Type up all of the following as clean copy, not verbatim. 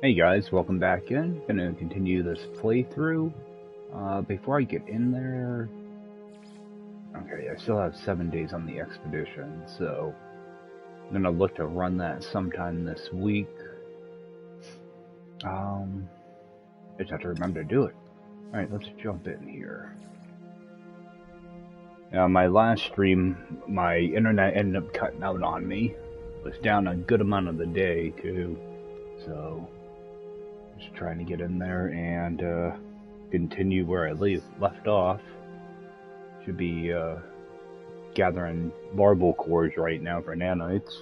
Hey guys, welcome back in. Gonna continue this playthrough. Before I get in there... Okay, I still have 7 days on the expedition, so... I'm gonna look to run that sometime this week. I just have to remember to do it. Alright, let's jump in here. Now, my last stream, my internet ended up cutting out on me. It was down a good amount of the day, too. So... just trying to get in there and continue where I left off. Should be gathering marble cores right now for nanites.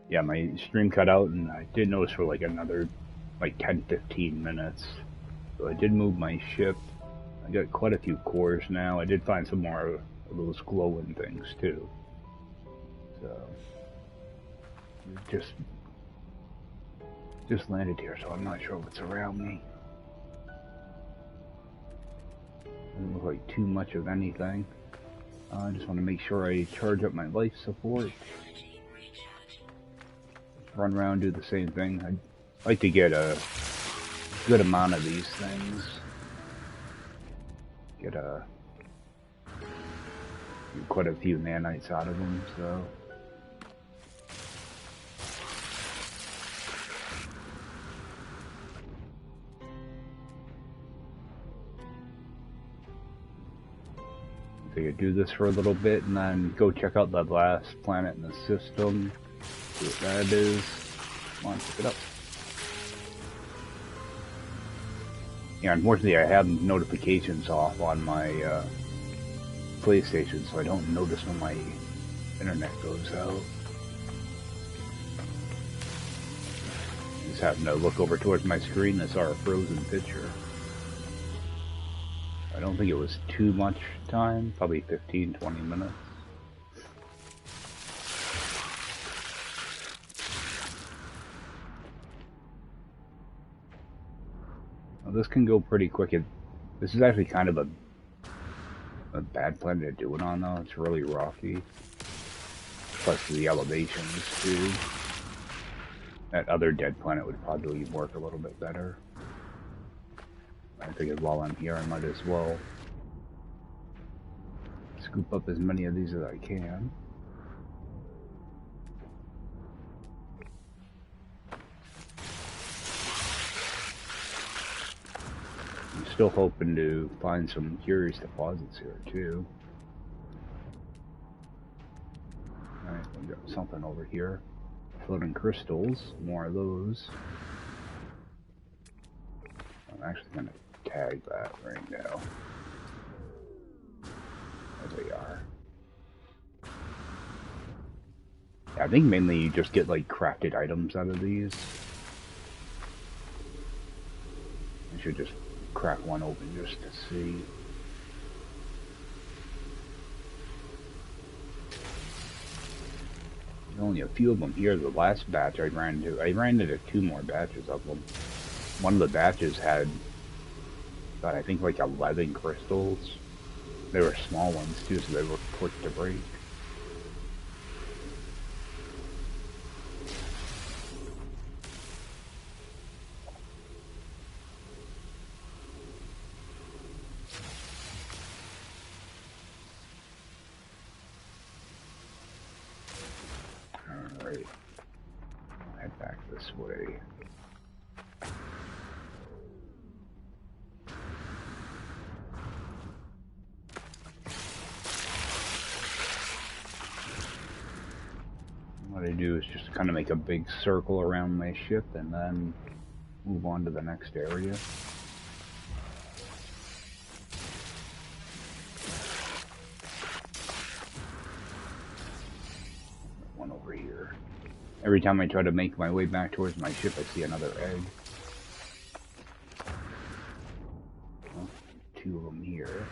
Yeah, my stream cut out and I did notice for like another 10-15 minutes. So I did move my ship. I got quite a few cores now. I did find some more of those glowing things too. So just landed here, so I'm not sure what's around me. Doesn't look like too much of anything. I just want to make sure I charge up my life support. Run around, do the same thing. I'd like to get a good amount of these things. Get quite a few nanites out of them, so... So you do this for a little bit and then go check out the last planet in the system. See what that is. Come on, pick it up. Yeah, unfortunately I have notifications off on my PlayStation, so I don't notice when my internet goes out. Just happened to look over towards my screen and saw a frozen picture. I don't think it was too much time, probably 15-20 minutes. Well, this can go pretty quick. This is actually kind of a bad planet to do it on though. It's really rocky. Plus the elevations too. That other dead planet would probably work a little bit better. I figured while I'm here I might as well scoop up as many of these as I can. I'm still hoping to find some curious deposits here too. Alright, we got something over here. Floating crystals, more of those. I'm actually going to tag that right now. There they are. Yeah, I think mainly you just get like crafted items out of these. I should just crack one open just to see. There's only a few of them here. The last batch I ran into 2 more batches of them. One of the batches had, I think, like 11 crystals. They were small ones too, so they were quick to break. Alright. I'll head back this way. What I do is just kind of make a big circle around my ship and then move on to the next area. One over here. Every time I try to make my way back towards my ship, I see another egg. Well, 2 of them here.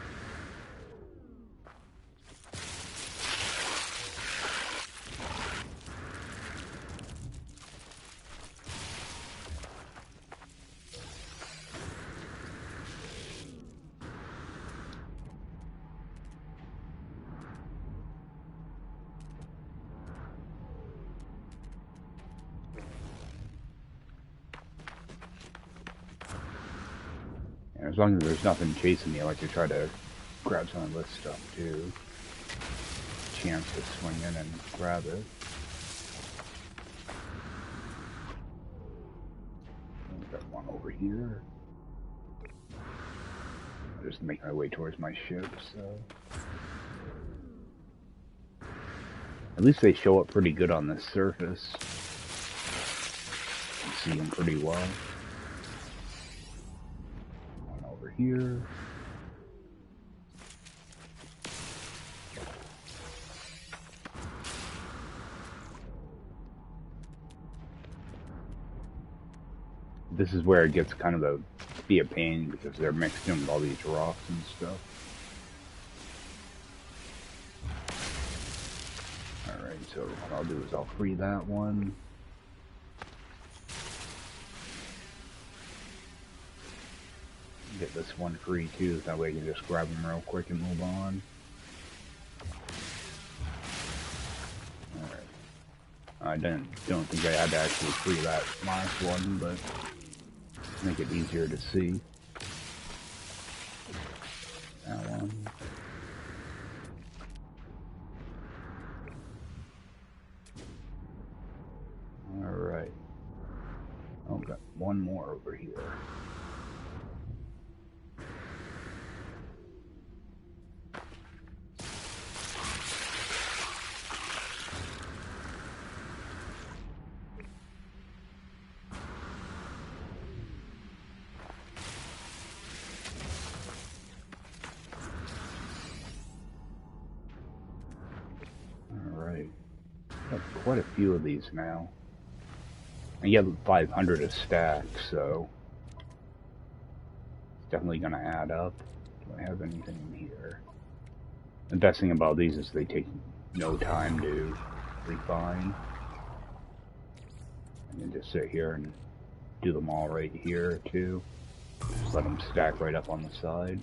As long as there's nothing chasing me, I like to try to grab some of this stuff too. Chance to swing in and grab it. I've got one over here. I'm just making my way towards my ship, so... At least they show up pretty good on this surface. You can see them pretty well. One over here. This is where it gets kind of be a pain because they're mixed in with all these rocks and stuff. Alright, so what I'll do is I'll free that one. Get this one free too, so that way I can just grab them real quick and move on. Alright. I don't think I had to actually free that last one, but make it easier to see. That one. Alright. Oh, got one more over here. Quite a few of these now. And you have 500 a stack, so it's definitely going to add up. Do I have anything in here? The best thing about these is they take no time to refine. I can just sit here and do them all right here too. Just let them stack right up on the side.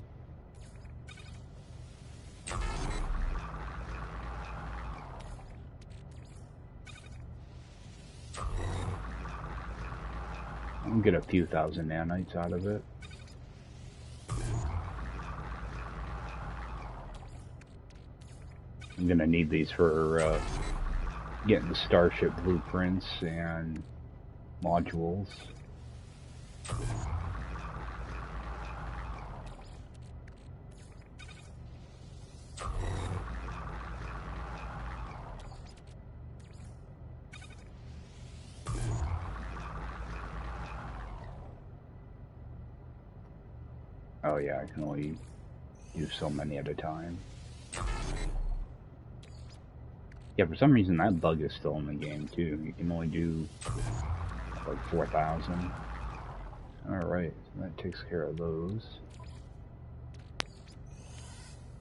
I'll get a few thousand nanites out of it. I'm gonna need these for getting the starship blueprints and modules. Oh yeah, I can only use so many at a time. Yeah, for some reason that bug is still in the game too. You can only do like 4,000. Alright, so that takes care of those.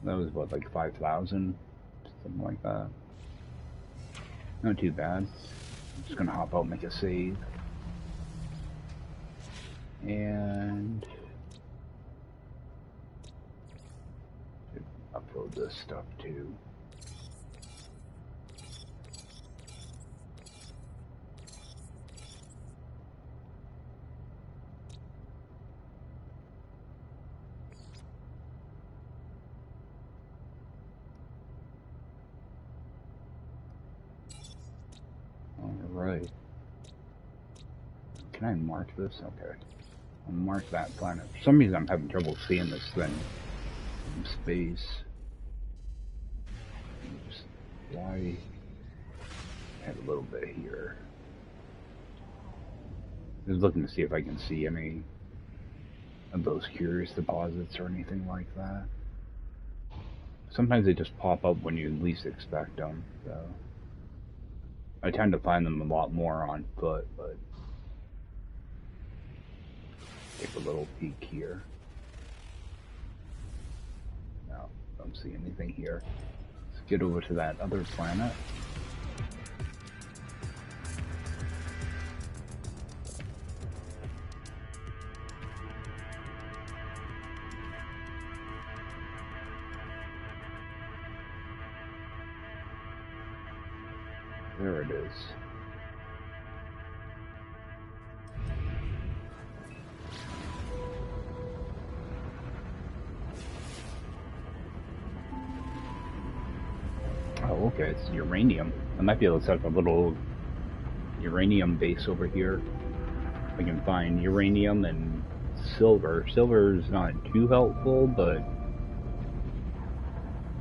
That was what, like 5,000? Something like that. Not too bad. I'm just gonna hop out and make a save. And upload this stuff too. Alright. Can I mark this? Okay. I'll mark that planet. For some reason I'm having trouble seeing this thing from space. Just why I have a little bit here. Just looking to see if I can see any of those curious deposits or anything like that. Sometimes they just pop up when you least expect them, so I tend to find them a lot more on foot, but take a little peek here. No, don't see anything here. Let's get over to that other planet. There it is. okay, it's uranium. I might be able to set up a little uranium base over here. I can find uranium and silver. Silver is not too helpful, but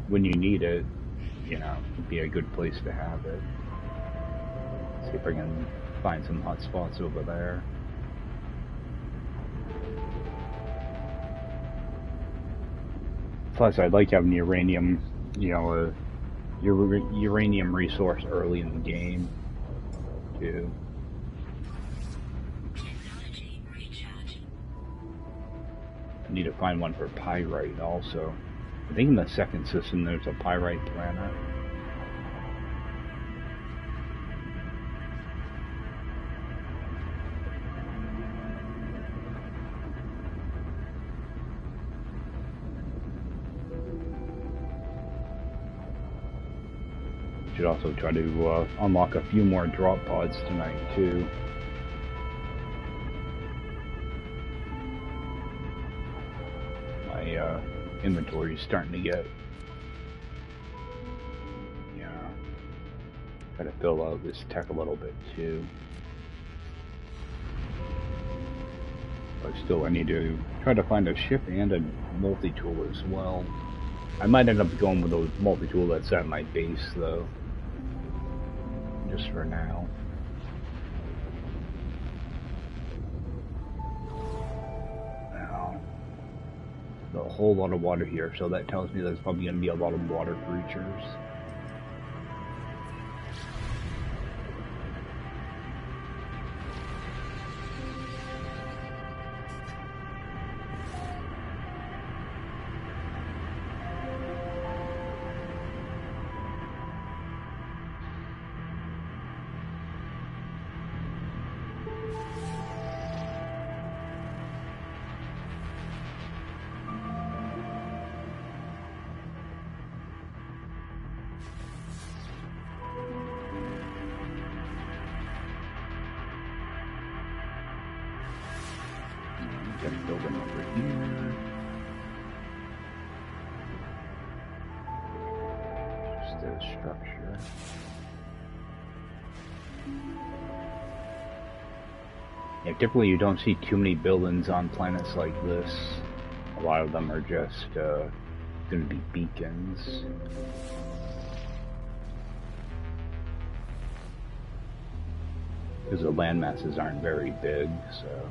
when you need it, you know, it'd be a good place to have it. See if I can find some hot spots over there. Plus, I'd like having uranium, you know, a uranium resource early in the game, too. I need to find one for pyrite also. I think in the second system there's a pyrite planet. Should also try to unlock a few more drop pods tonight too. My inventory is starting to get, yeah. Try to fill out this tech a little bit too. But still, I need to try to find a ship and a multi-tool as well. I might end up going with those multi-tool that's at my base though. Just for now. Now, a whole lot of water here, so that tells me there's probably going to be a lot of water creatures. Get a building over here. Just a structure. Yeah, typically you don't see too many buildings on planets like this. A lot of them are just going to be beacons. Because the land masses aren't very big, so...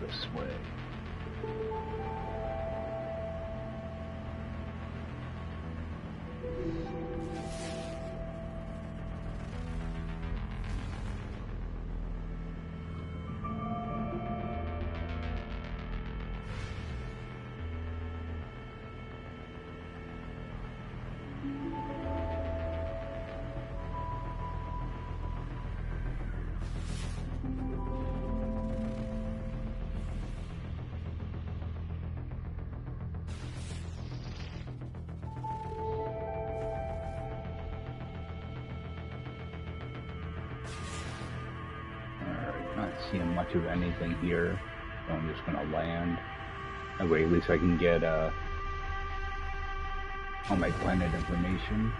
This way. Not seeing much of anything here, so I'm just gonna land. That way, at least I can get all my planet information.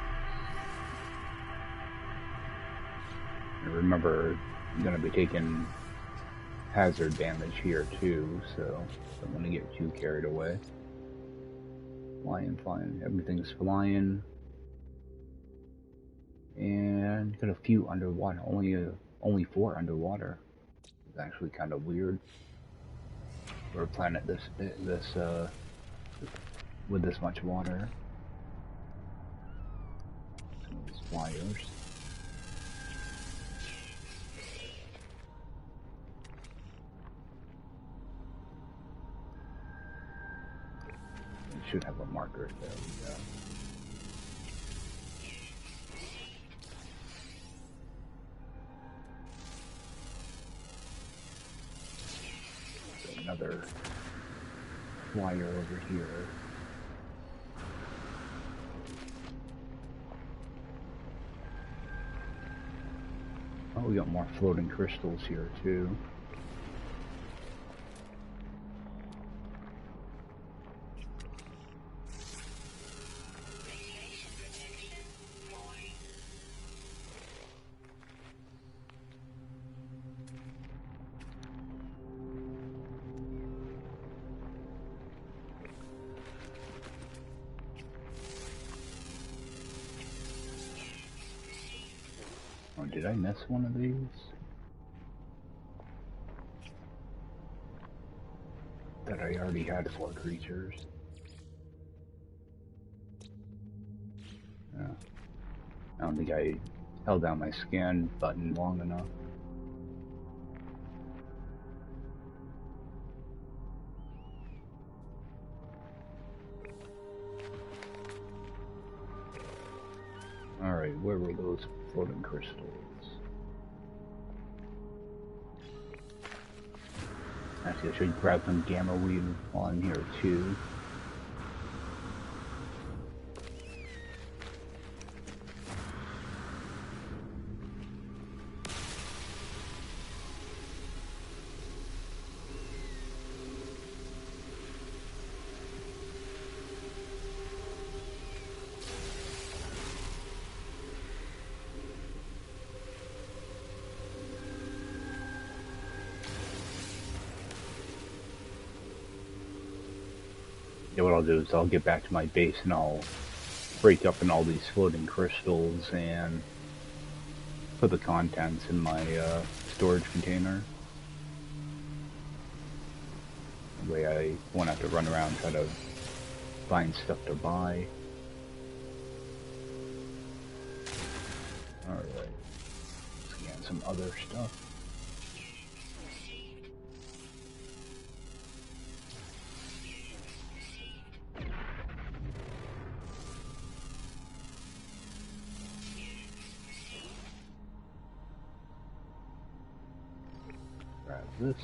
And remember, I'm going to be taking hazard damage here too, so don't want to get too carried away. Flying, everything's flying. And got a few underwater, only 4 underwater. It's actually kind of weird for a planet with this much water. Some of these flyers. We should have a marker. There we go. Another flyer over here. Oh, we got more floating crystals here too. Oh, did I miss one of these? That I already had 4 creatures. Yeah. I don't think I held down my scan button long enough. Alright, where were those floating crystals? Actually, I should grab some gamma weed while I'm here too. Yeah, what I'll do is I'll get back to my base and I'll break up in all these floating crystals and put the contents in my storage container. That way I won't have to run around and try to find stuff to buy. Alright, let's get some other stuff. Grab this.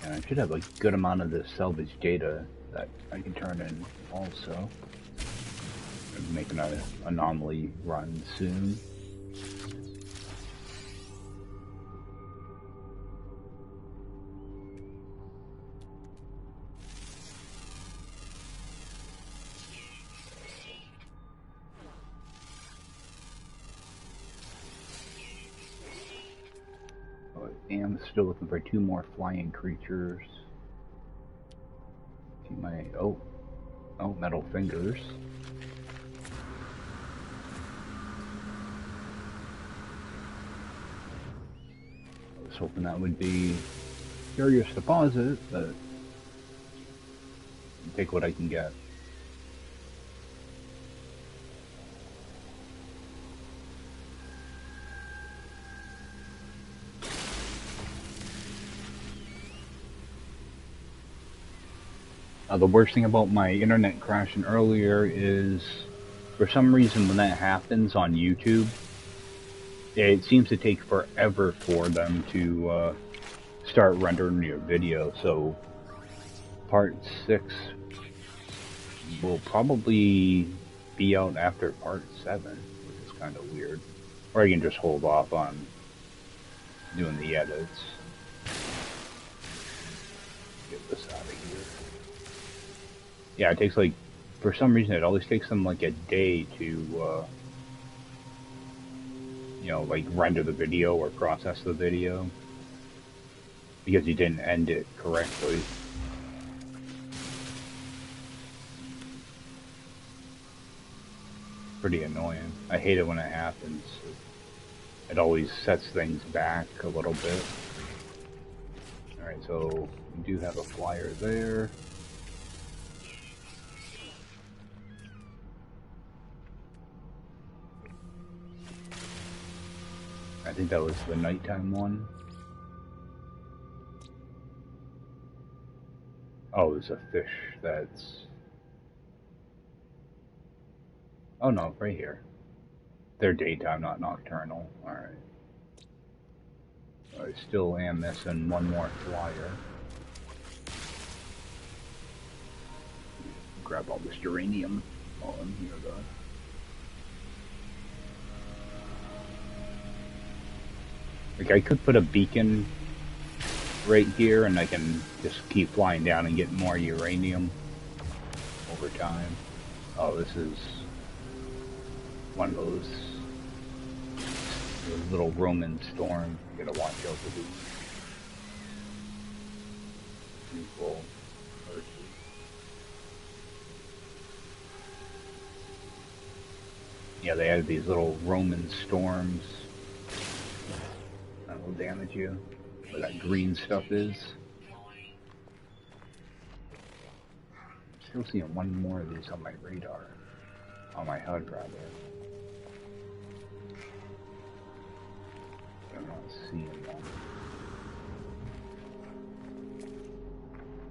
And I should have a good amount of the salvage data that I can turn in also. I'm making an anomaly run soon. I am still looking for 2 more flying creatures. See my oh metal fingers. I was hoping that would be curious deposit, but I'll take what I can get. The worst thing about my internet crashing earlier is, for some reason when that happens on YouTube, it seems to take forever for them to start rendering your video. So part 6 will probably be out after part 7, which is kind of weird. Or you can just hold off on doing the edits. Get this out of here. Yeah, it takes like, for some reason it always takes them like a day to, you know, like render the video or process the video. Because you didn't end it correctly. Pretty annoying. I hate it when it happens. It always sets things back a little bit. Alright, so we do have a flyer there. I think that was the nighttime one. Oh, there's a fish that's... Oh no, right here. They're daytime, not nocturnal. Alright. I still am missing one more flyer. Grab all this uranium while I'm here though. Like I could put a beacon right here and I can just keep flying down and get more uranium over time. Oh, this is one of those little Roman storms. You gotta watch out for these people. Yeah, they had these little Roman storms that will damage you. Where that green stuff is. Still seeing one more of these on my radar. On my HUD, rather. I'm not seeing them.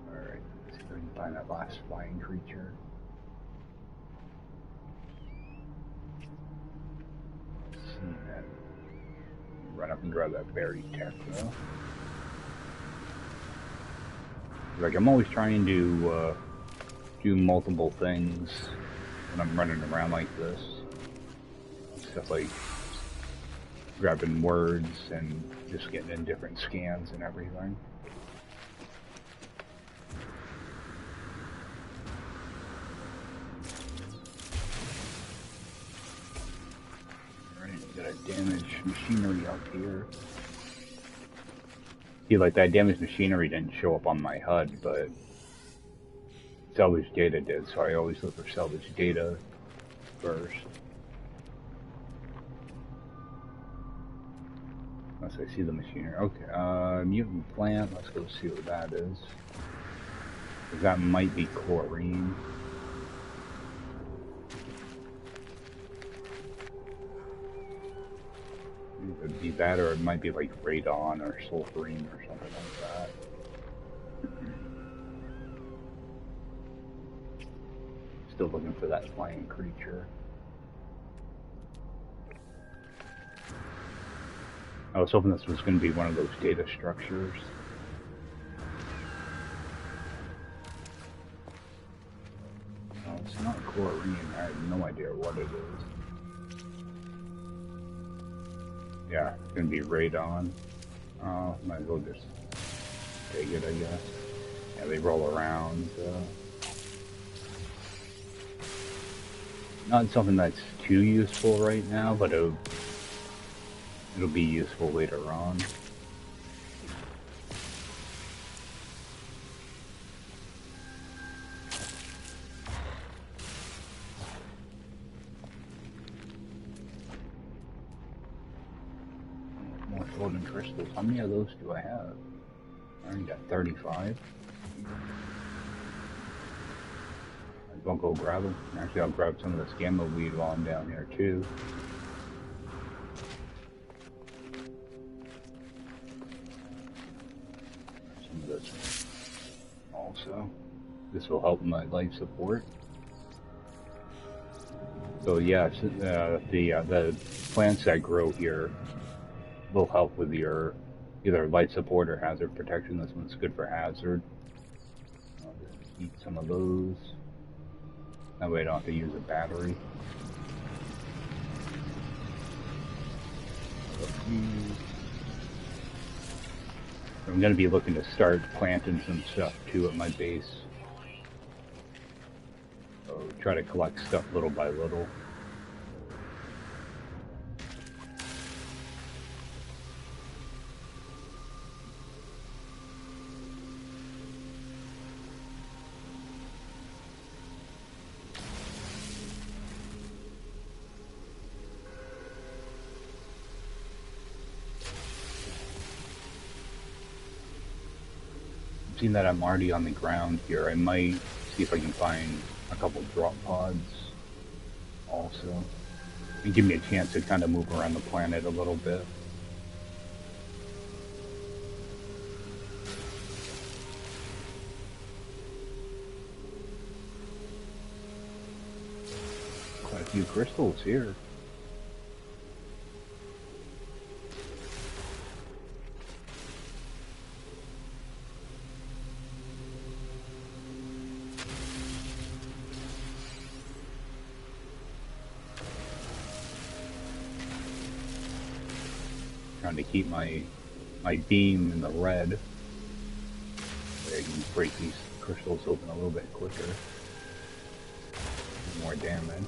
Alright, let's see if I can find that last flying creature. See that. Run up and grab that buried tech though. Like, I'm always trying to do multiple things when I'm running around like this. Stuff like grabbing words and just getting in different scans and everything. Alright, got a damaged machinery out here. See, like that damaged machinery didn't show up on my HUD, but salvage data did, so I always look for salvage data first. Unless I see the machinery. Okay, mutant plant, let's go see what that is. Because that might be chlorine. It would be that, or it might be like radon or sulfurine or something like that. Still looking for that flying creature. I was hoping this was going to be one of those data structures. Oh, it's not chlorine. I have no idea what it is. Yeah, it's going to be radon. Might as well just take it, I guess. Yeah, they roll around. Not something that's too useful right now, but it'll be useful later on. More golden crystals. How many of those do I have? I only got 35. I'll go grab them. Actually, I'll grab some of this gamma weed while I'm down here too. Some of this also. This will help my life support. So yeah, the plants that grow here will help with your either life support or hazard protection. This one's good for hazard. I'll just eat some of those. That way I don't have to use a battery. I'm going to be looking to start planting some stuff too at my base. So try to collect stuff little by little. Seeing that I'm already on the ground here, I might see if I can find a couple drop pods also. And give me a chance to kind of move around the planet a little bit. Quite a few crystals here. Trying to keep my beam in the red. I can break these crystals open a little bit quicker. More damage.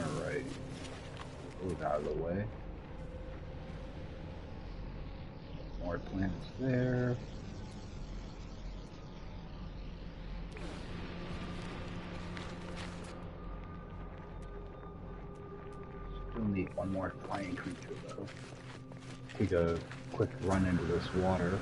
Alright. Move out of the way. More plants there. Still need one more flying creature though. Take a quick run into this water.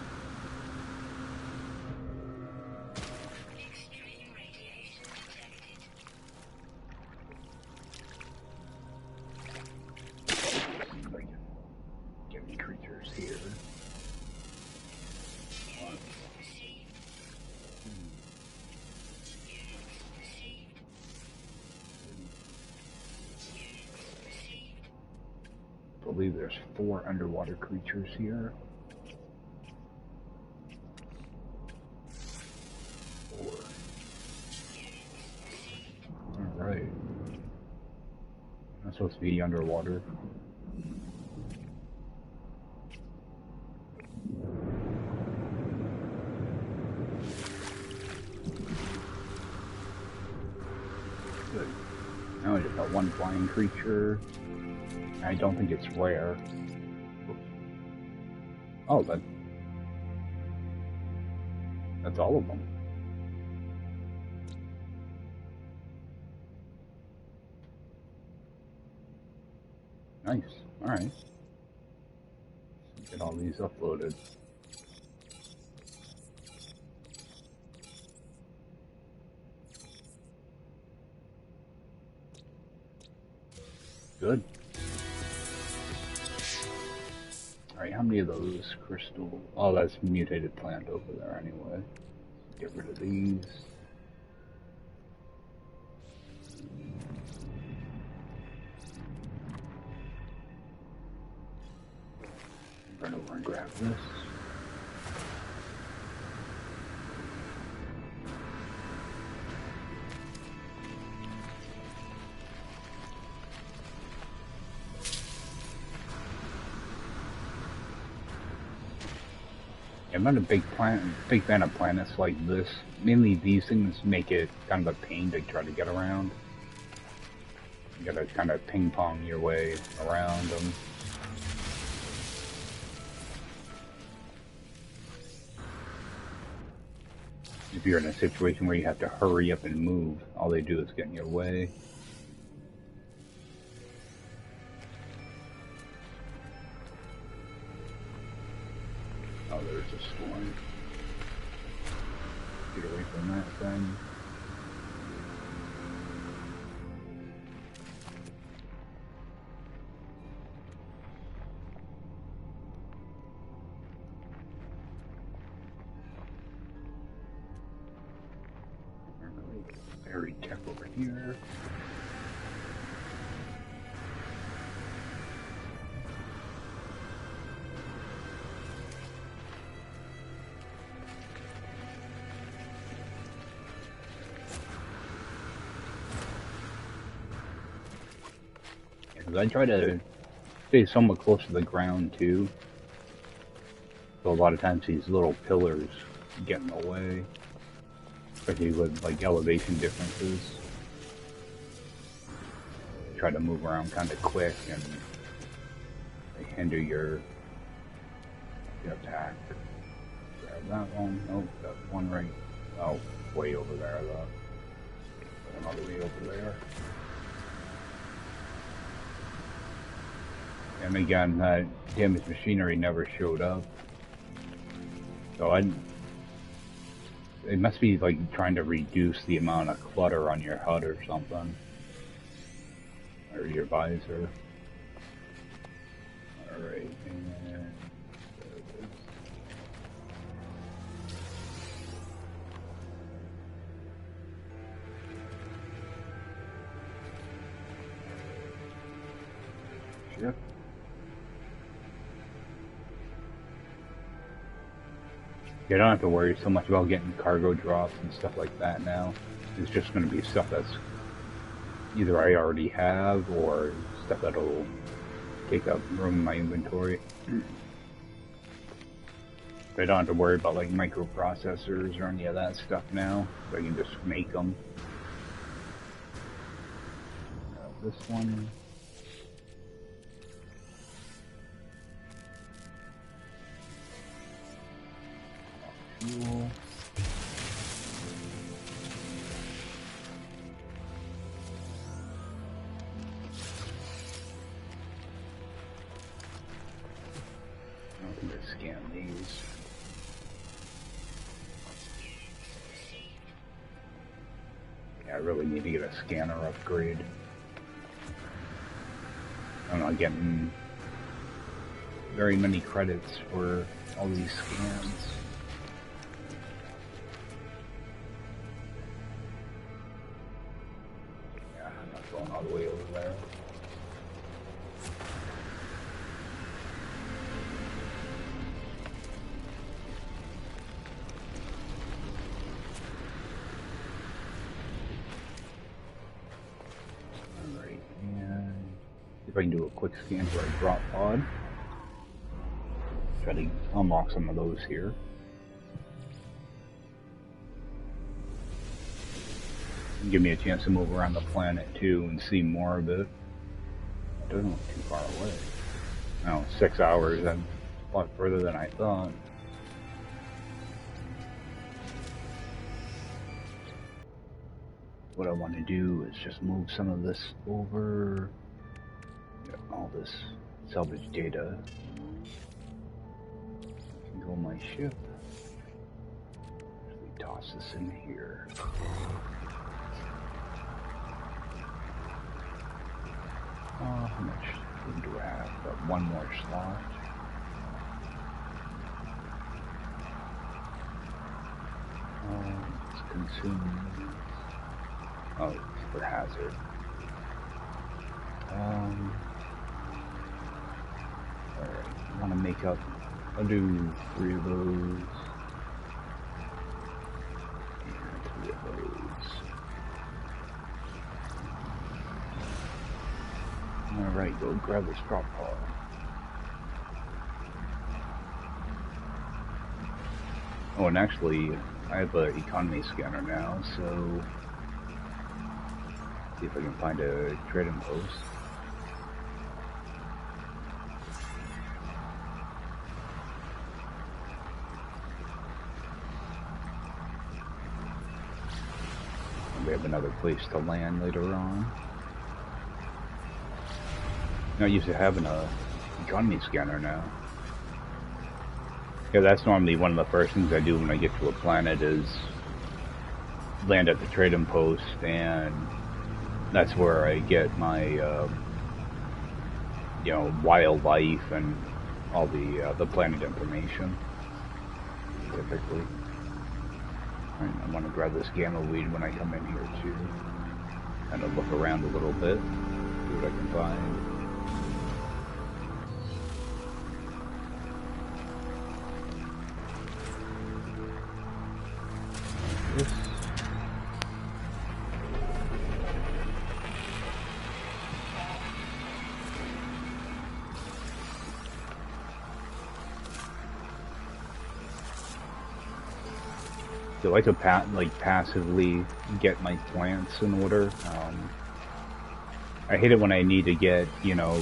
Get me creatures here. I believe there's 4 underwater creatures here. 4. Alright. I'm supposed to be underwater. Good. Now I just got 1 flying creature. I don't think it's rare. Oh, that's all of them. Nice. Alright. Get all these uploaded. Good. Alright, how many of those crystal... Oh, that's mutated plant over there anyway. Get rid of these. Run over and grab this. I'm not a big fan of planets like this. Mainly these things make it kind of a pain to try to get around. You gotta kind of ping pong your way around them. If you're in a situation where you have to hurry up and move, all they do is get in your way. Oh, there's a storm. Get away from that thing. Buried tech over here. I try to stay somewhat close to the ground too. So a lot of times these little pillars get in the way, especially with like elevation differences. Try to move around kind of quick and they hinder your attack. Grab that one. Nope, that one right. Oh, way over there though. Another way over there. And again, that damaged machinery never showed up. So it must be like trying to reduce the amount of clutter on your HUD or something. Or your visor. Alright, and there it is. Ship. You don't have to worry so much about getting cargo drops and stuff like that now. It's just going to be stuff that's either I already have or stuff that'll take up room in my inventory. I don't have to worry about like microprocessors or any of that stuff now. So I can just make them. This one. Fuel. I'm going to scan these. Yeah, I really need to get a scanner upgrade. I'm not getting very many credits for all these scans. Yeah, I'm not going all the way over there. Alright, and if I can do a quick scan for a drop pod. Try to unlock some of those here. Give me a chance to move around the planet too and see more of it. It doesn't look too far away. Oh, 6 hours. That's a lot further than I thought. What I want to do is just move some of this over. Get all this salvage data. Go my ship. We toss this in here. How much room do I have? Got one more slot. Let's consume. Oh, it's for hazard. Alright, I want to make up. I'll do 3 of those. And 3 of those. Alright, go grab this drop pod. Oh, and actually, I have an economy scanner now, so see if I can find a trading post. We have another place to land later on. Not used to having a economy scanner now. Yeah, that's normally one of the first things I do when I get to a planet is land at the trading post, and that's where I get my, you know, wildlife and all the planet information, typically. I want to grab this gamma weed when I come in here too. Kind of look around a little bit, see what I can find. This. So I could passively get my plants in order. I hate it when I need to get, you know,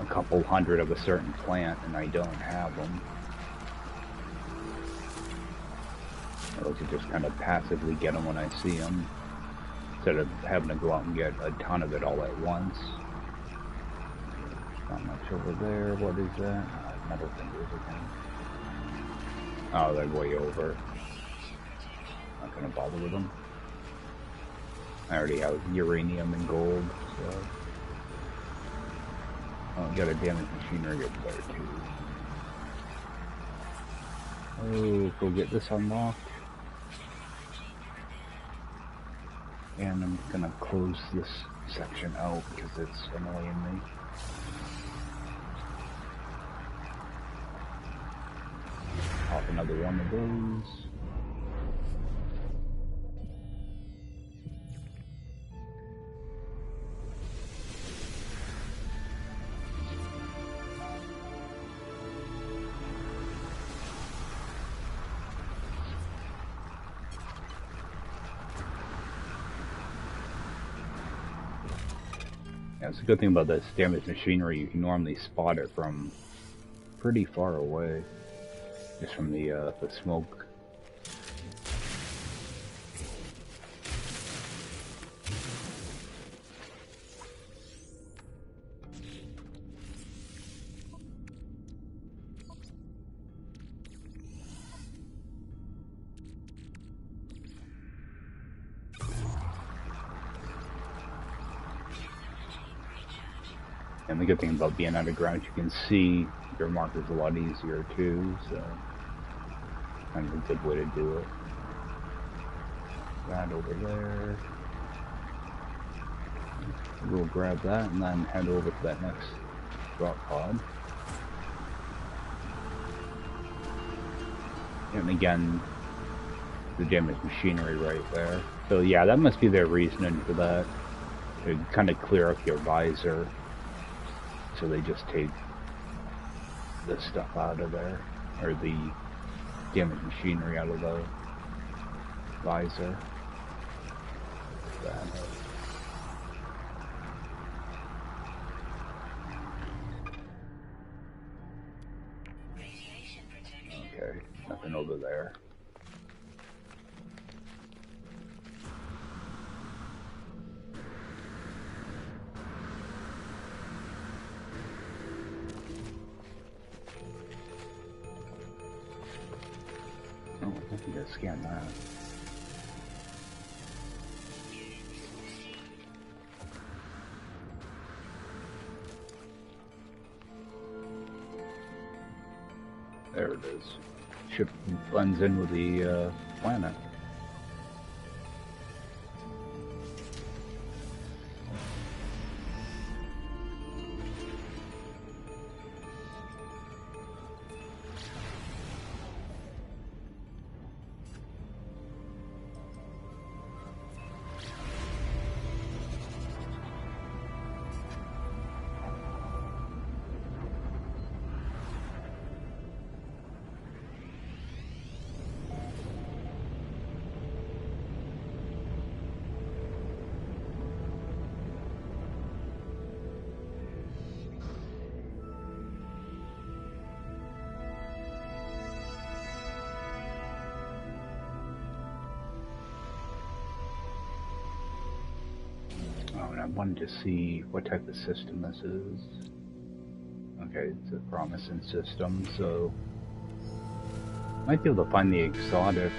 a couple hundred of a certain plant and I don't have them. Or I could just kind of passively get them when I see them, instead of having to go out and get a ton of it all at once. Not much over there. What is that? Metal fingers again. Oh, they're way over. Not gonna bother with them. I already have uranium and gold, so... Oh, got a damaged machinery over there, too. Oh, go get this unlocked. And I'm gonna close this section out because it's annoying me. Pop another one of those. Yeah, it's a good thing about this damaged machinery. You can normally spot it from pretty far away, just from the smoke. And the good thing about being underground, you can see your markers a lot easier too, so kind of a good way to do it. That over there. We'll grab that and then head over to that next drop pod. And again, the damaged machinery right there. So yeah, that must be their reasoning for that, to kind of clear up your visor. So they just take the stuff out of there, or the damaged machinery out of the visor. Okay, nothing over there. Oh, I think I scanned that. There it is. Ship blends in with the planet. And I wanted to see what type of system this is. Okay, it's a promising system, so might be able to find the exotic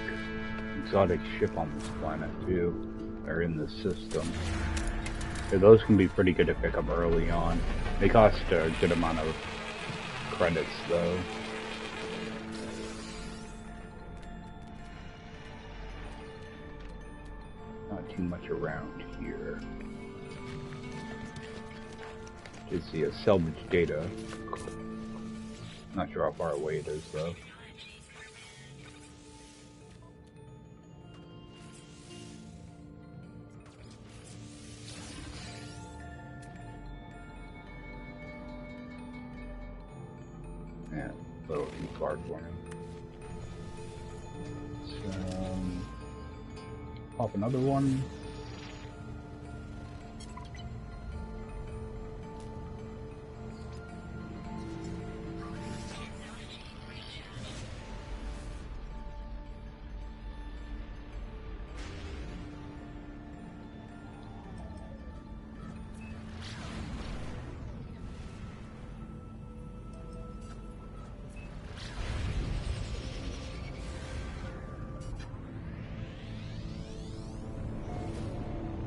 ship on this planet too, or in this system. So those can be pretty good to pick up early on. They cost a good amount of credits though. Not too much around here. You see a salvage data. Not sure how far away it is though. Yeah, a little too far for me. Pop another one.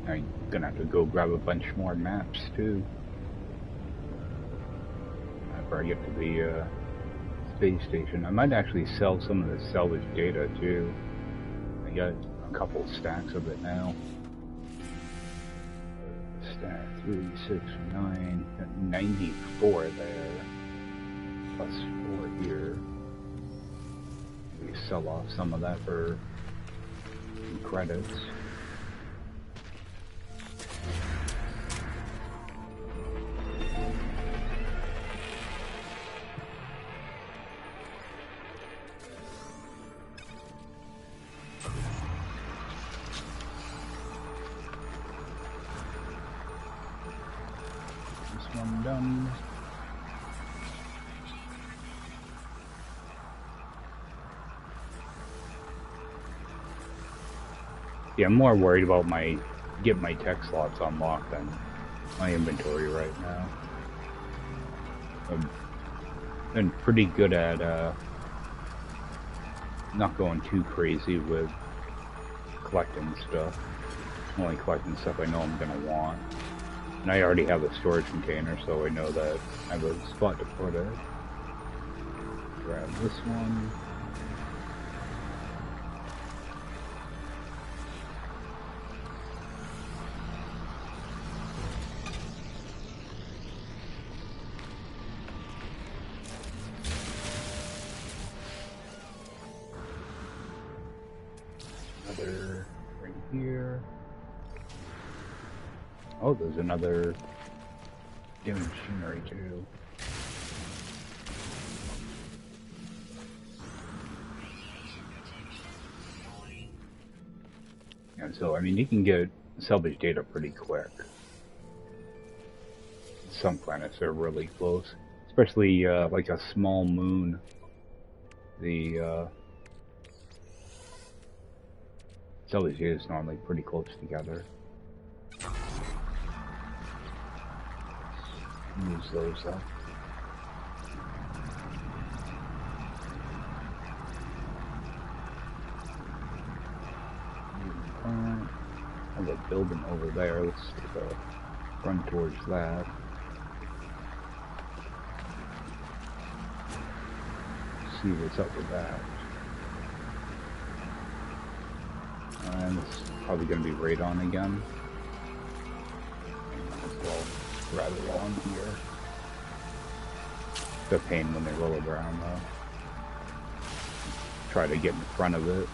I'm gonna have to go grab a bunch more maps too. After I get to the space station. I might actually sell some of the salvage data too. I got a couple stacks of it now. Stack 3, 6, 9, 94 there. Plus 4 here. We sell off some of that for some credits. One done. Yeah, I'm more worried about getting my tech slots unlocked than my inventory right now. I've been pretty good at not going too crazy with collecting stuff. Only collecting stuff I know I'm gonna want. And I already have a storage container, so I know that I have a spot to put it. Grab this one. Another right here. Oh, there's another dim machinery too. And so, I mean, you can get salvage data pretty quick. Some planets are really close, especially like a small moon. The salvage data is normally pretty close together. Use those up. I have a building over there. Let's run towards that. See what's up with that. And it's probably going to be radon again. Well, rather long here. It's a pain when they roll around though. Try to get in front of it.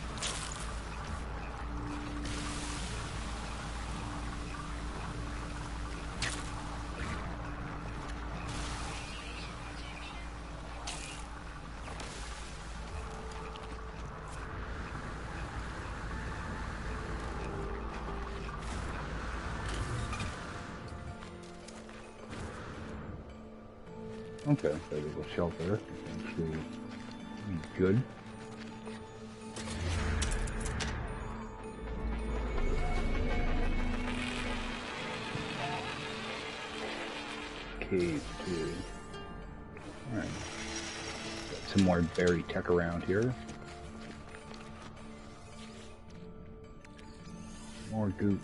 Okay, so there's a shelter. Actually, good. Cave 2. Alright. Got some more berry tech around here. More goop.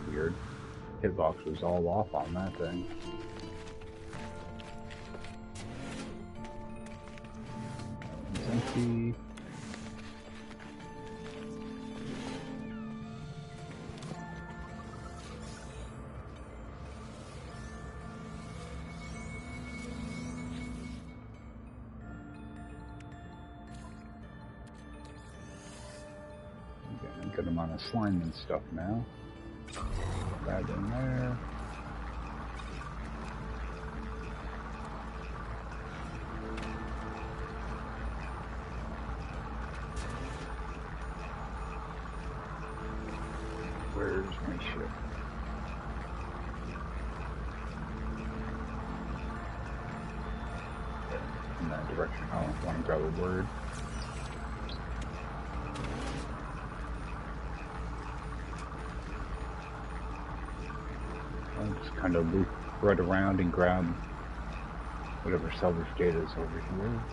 Weird. Hitbox was all off on that thing. It's empty. good amount of slime and stuff now. Put that in there. Where's my ship? In that direction. I don't want to grab a word. I'll just kind of loop right around and grab whatever salvage data is over here.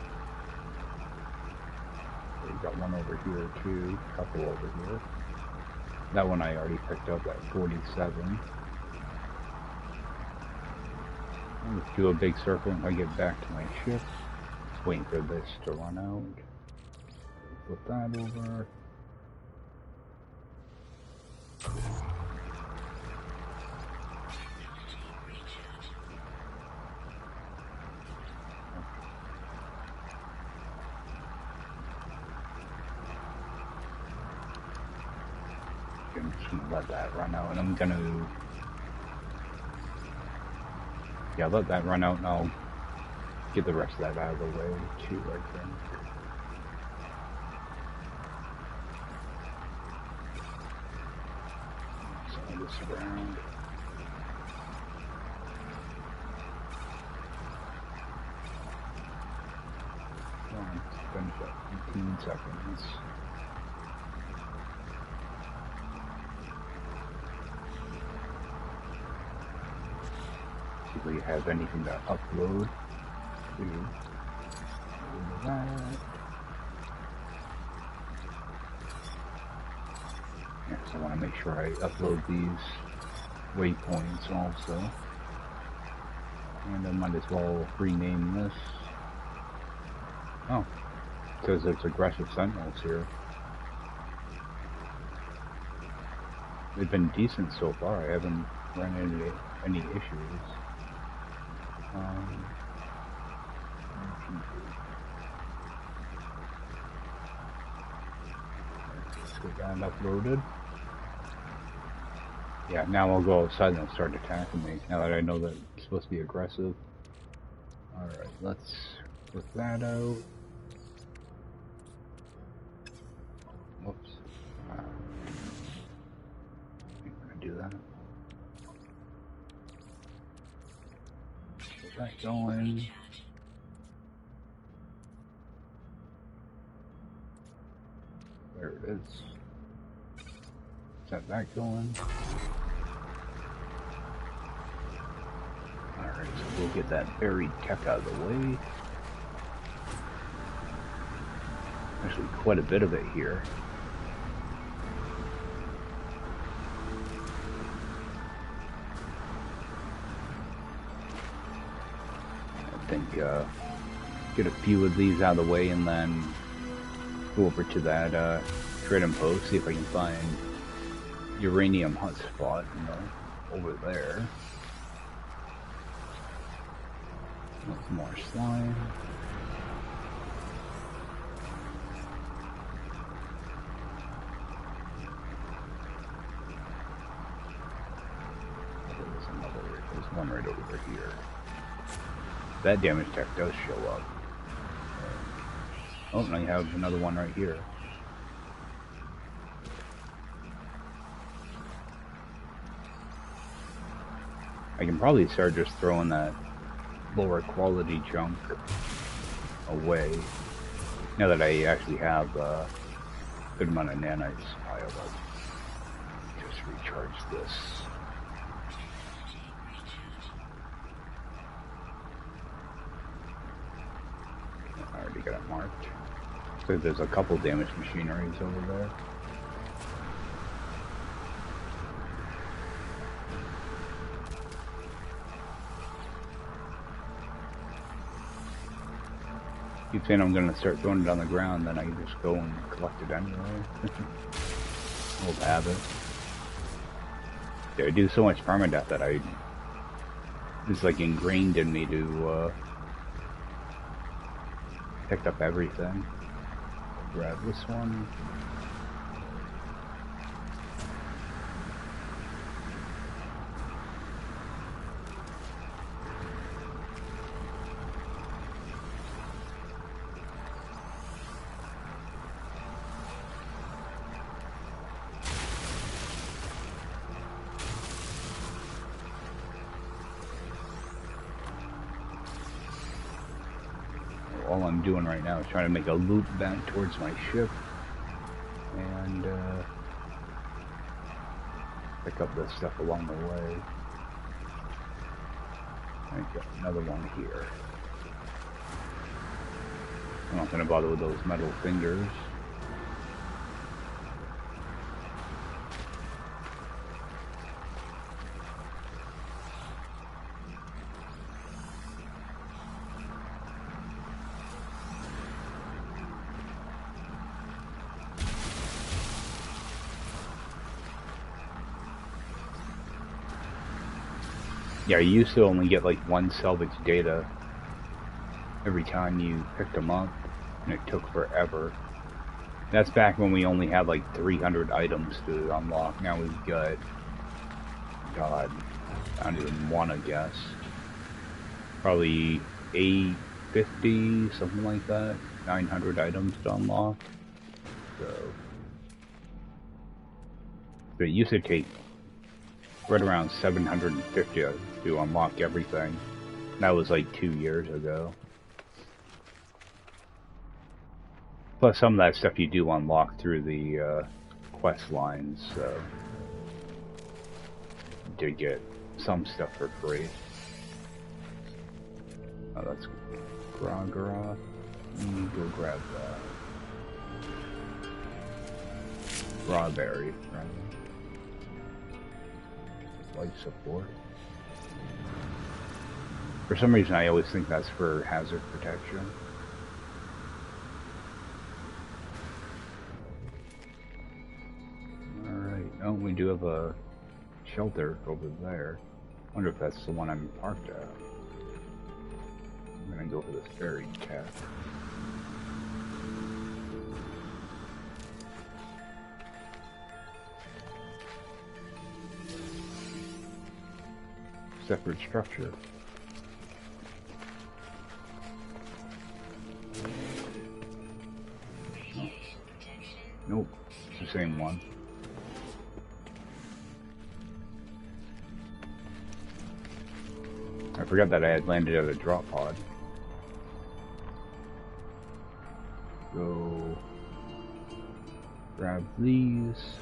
We've got one over here too, a couple over here. That one I already picked up at 47. I'll just do a big circle when I get back to my ship. Just waiting for this to run out. Flip that over. I'm just gonna let that run out, and I'm gonna, yeah, let that run out, and I'll get the rest of that out of the way too, I think. Slide this around. Come on, let's finish up 15 seconds. See if we have anything to upload to. That. Next, I want to make sure I upload these waypoints also. And I might as well rename this. Oh, because there's aggressive sentinels here. They've been decent so far. I haven't run into any issues. Let's get that uploaded. Yeah, now I'll go outside and they'll start attacking me, now that I know that it's supposed to be aggressive. Alright, let's put that out. Whoops. I'm gonna do that. Get that going. There it is. Set that going. Alright, so we'll get that buried tech out of the way. Actually, quite a bit of it here. I think, get a few of these out of the way and then go over to that trading post, see if I can find uranium hotspot, you know, over there. Some more slime. There's one right over here. That damage tech does show up. Oh, now you have another one right here. I can probably start just throwing that lower quality junk away now that I actually have a good amount of nanites piled up. Just recharge this. I already got it marked. So there's a couple damaged machineries over there. Keep saying I'm gonna start throwing it on the ground, then I can just go and collect it anyway. Old habit. Yeah, I do so much permadeath that it's like ingrained in me to pick up everything. Grab this one. all I'm doing right now is trying to make a loop back towards my ship and pick up the stuff along the way. I've got another one here. I'm not going to bother with those metal fingers. Yeah, you used to only get like one salvage data every time you picked them up, and it took forever. That's back when we only had like 300 items to unlock. Now we've got, God, I don't even want to guess. Probably 850, something like that. 900 items to unlock. So, but it used to take right around 750 to unlock everything. That was like 2 years ago. Plus some of that stuff you do unlock through the quest lines, so you did get some stuff for free. Oh, that's Grogara. Let me go grab that. Strawberry, right? Life support. For some reason I always think that's for hazard protection. Alright, oh, we do have a shelter over there. I wonder if that's the one I'm parked at. I'm gonna go for this buried cat. Separate structure. Oh. Nope, it's the same one. I forgot that I had landed at a drop pod. Go grab these.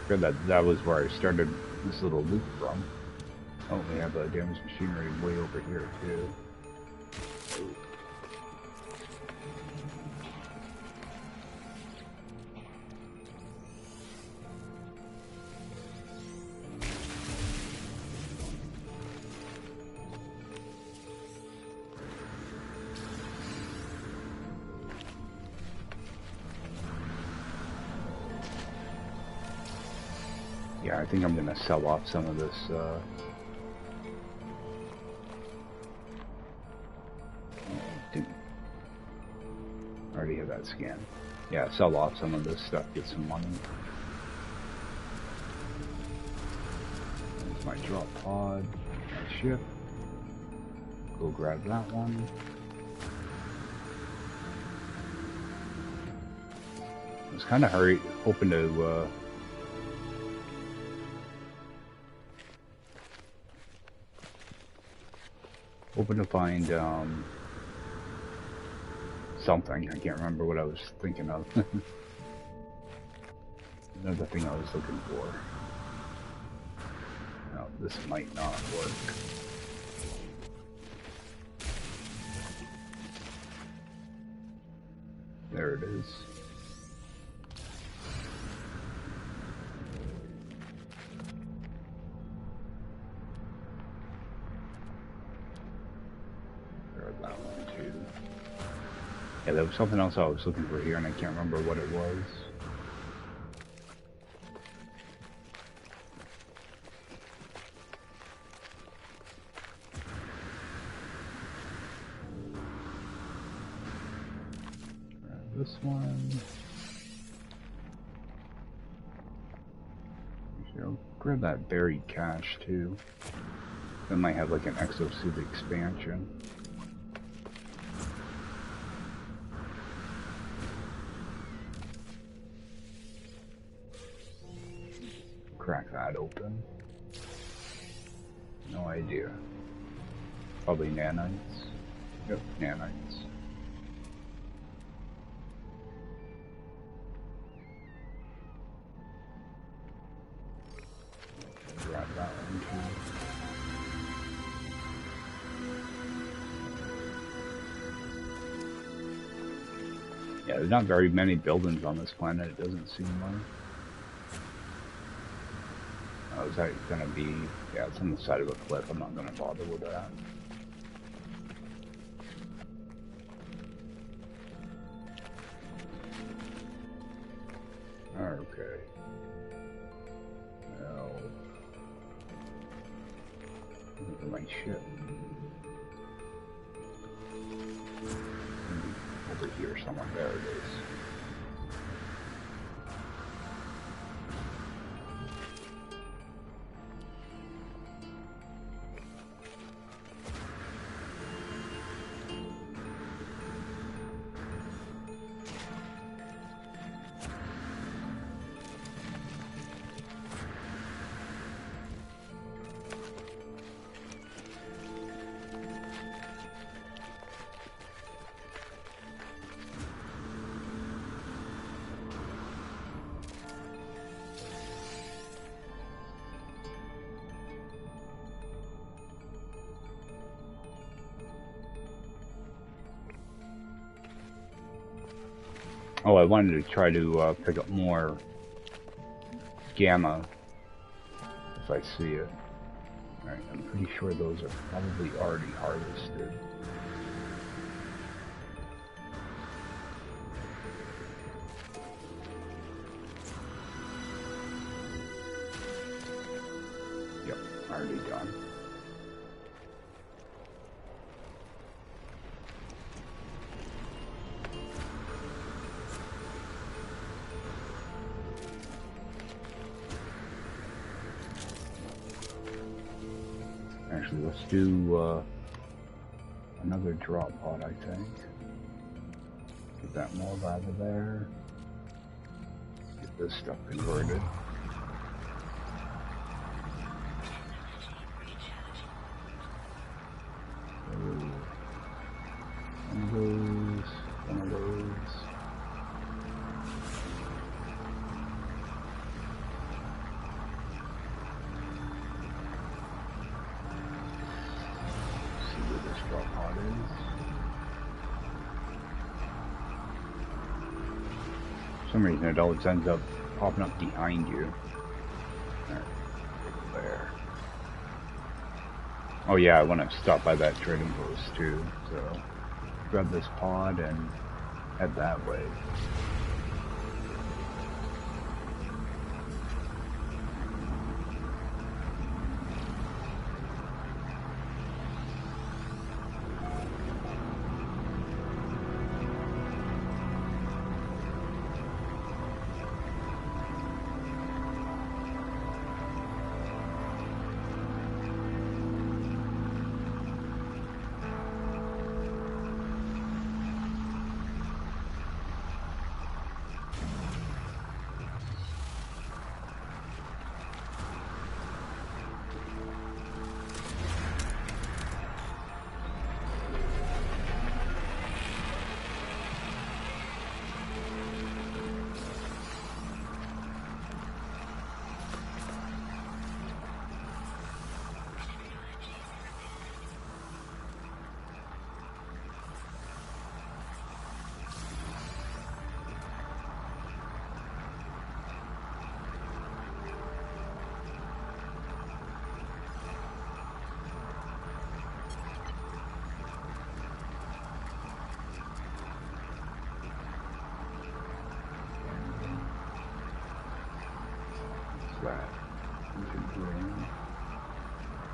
Forgot that was where I started this little loop from. Oh, we have a damaged machinery way over here too. Yeah, I think I'm gonna sell off some of this, I already have that scan. Yeah, sell off some of this stuff, get some money. There's my drop pod, my ship. Go grab that one. I was kind of hoping to, find something. I can't remember what I was thinking of. Another thing I was looking for. No, this might not work. There it is. Yeah, there was something else I was looking for here, and I can't remember what it was. Grab this one. I'll grab that buried cache too. That might have like an exosuit expansion. Crack that open. No idea. Probably nanites. Yep, nanites. Grab that one too. Yeah, there's not very many buildings on this planet, it doesn't seem like. Oh, is that gonna be... Yeah, it's on the side of a cliff, I'm not gonna bother with that. Okay. Well... Look at my ship. Over here somewhere, there it is. Oh, I wanted to try to pick up more gamma if I see it. Alright, I'm pretty sure those are probably already harvested. Yep, already done. Actually, let's do another drop pod, I think. Get that mold out of there. Get this stuff converted. One of those, one of those. For some reason it always ends up popping up behind you. There. Oh yeah, I want to stop by that trading post too, so grab this pod and head that way.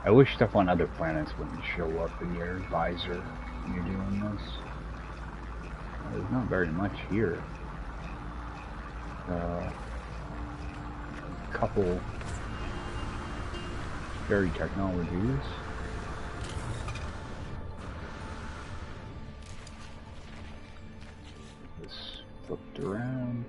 I wish stuff on other planets wouldn't show up in your visor when you're doing this. There's not very much here. A couple buried technologies. This flipped around.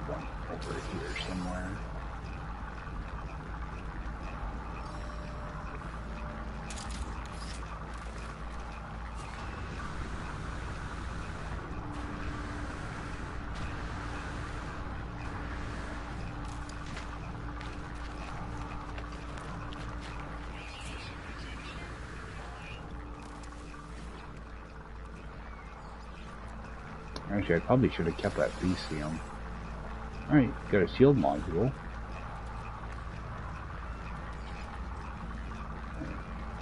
one over here somewhere. Actually, I probably should have kept that Theseum. Alright, got a shield module.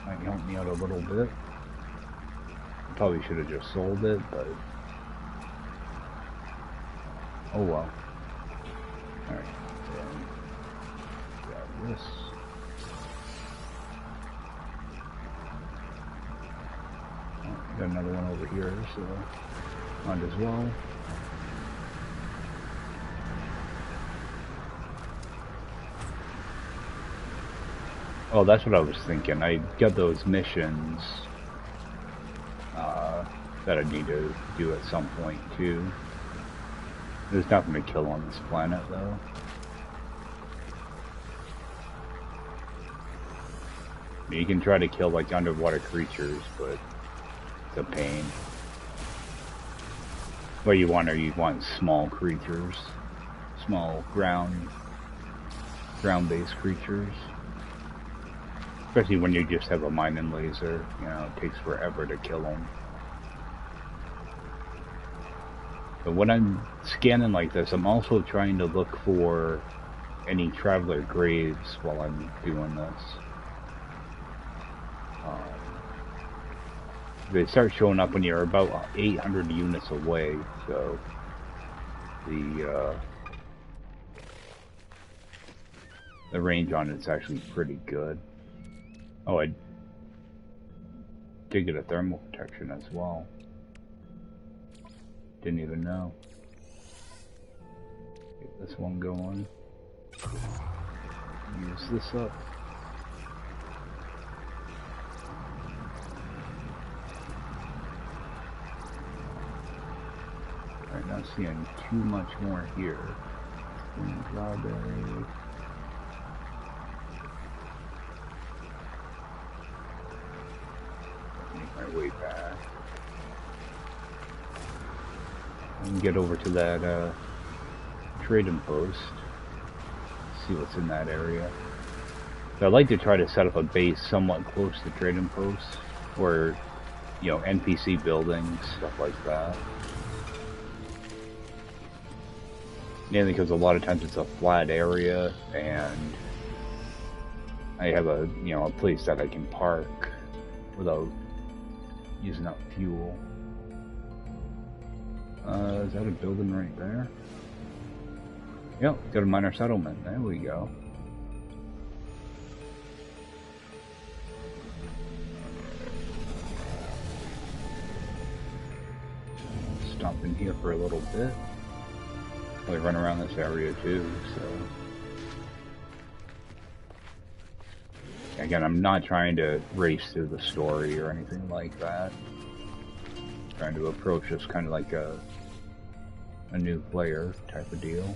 Might help me out a little bit. Probably should have just sold it, but... oh well. Alright, grab this. Oh, got another one over here, so... might as well. Oh, that's what I was thinking. I got those missions that I need to do at some point too. There's nothing to kill on this planet though. You can try to kill like underwater creatures, but it's a pain. What you want small creatures, small ground-based creatures. Especially when you just have a mining laser, you know, it takes forever to kill them. But when I'm scanning like this, I'm also trying to look for any traveler graves while I'm doing this. They start showing up when you're about 800 units away, so the range on it's actually pretty good. Oh, I did get a thermal protection as well. Didn't even know. Get this one going. Use this up. Alright, not seeing too much more here. Strawberry. Make my way back. And get over to that trading post. See what's in that area. So I'd like to try to set up a base somewhat close to trading posts, or you know, NPC buildings, stuff like that. Mainly because a lot of times it's a flat area, and I have a a place that I can park without using up fuel. Is that a building right there? Yep, got a minor settlement. There we go. Stop in here for a little bit. Probably run around this area too, so... Again, I'm not trying to race through the story or anything like that. I'm trying to approach this kind of like a new player type of deal.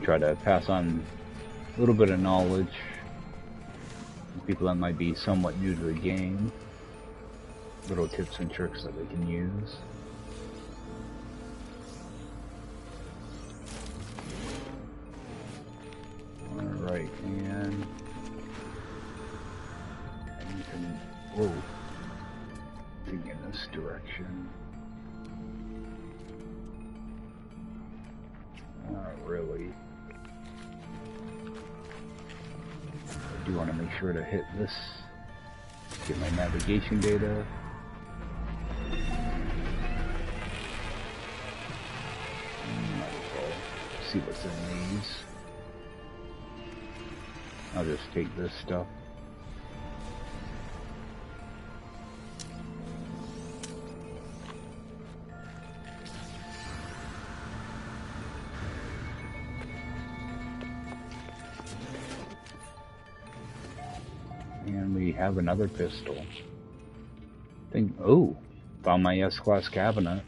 Try to pass on a little bit of knowledge to people that might be somewhat new to the game. Little tips and tricks that they can use. Alright, and you can, whoa, think in this direction. Not really. I do want to make sure to hit this, get my navigation data. Might as well see what's in these. I'll just take this stuff. And we have another pistol. Oh, found my S-Class cabinet.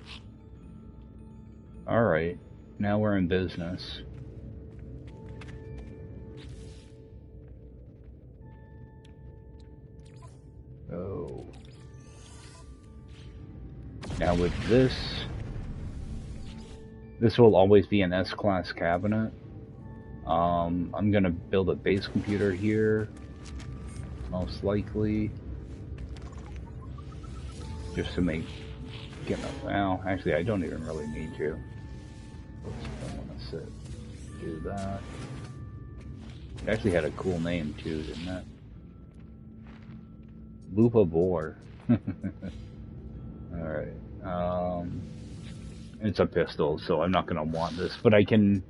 Alright, now we're in business. Oh. Now with this will always be an S-Class cabinet. I'm gonna build a base computer here, most likely. Just to get enough. Well, actually, I don't even really need to. Oops, I want to do that. It actually had a cool name too, didn't it? Loop of War. Alright. It's a pistol, so I'm not gonna want this, but I can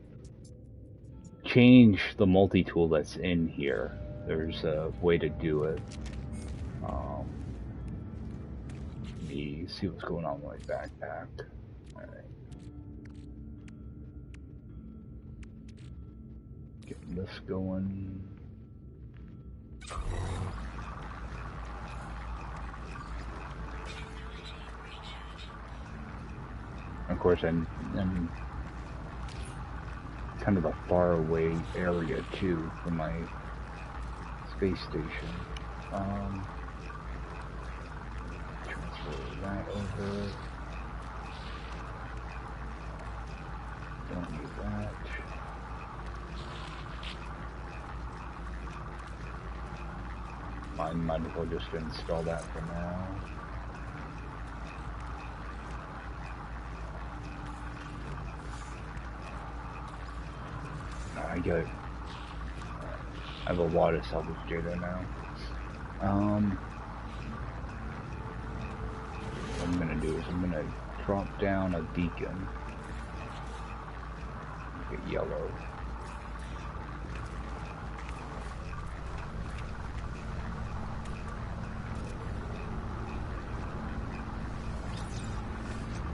change the multi-tool that's in here. There's a way to do it. Let me see what's going on with my backpack. Alright. Getting this going. Of course, I'm kind of a far away area too from my space station. Transfer that over. Don't need that. Might as well just install that for now. I have a lot of salvage data now. What I'm gonna do is I'm gonna drop down a beacon. Make it yellow.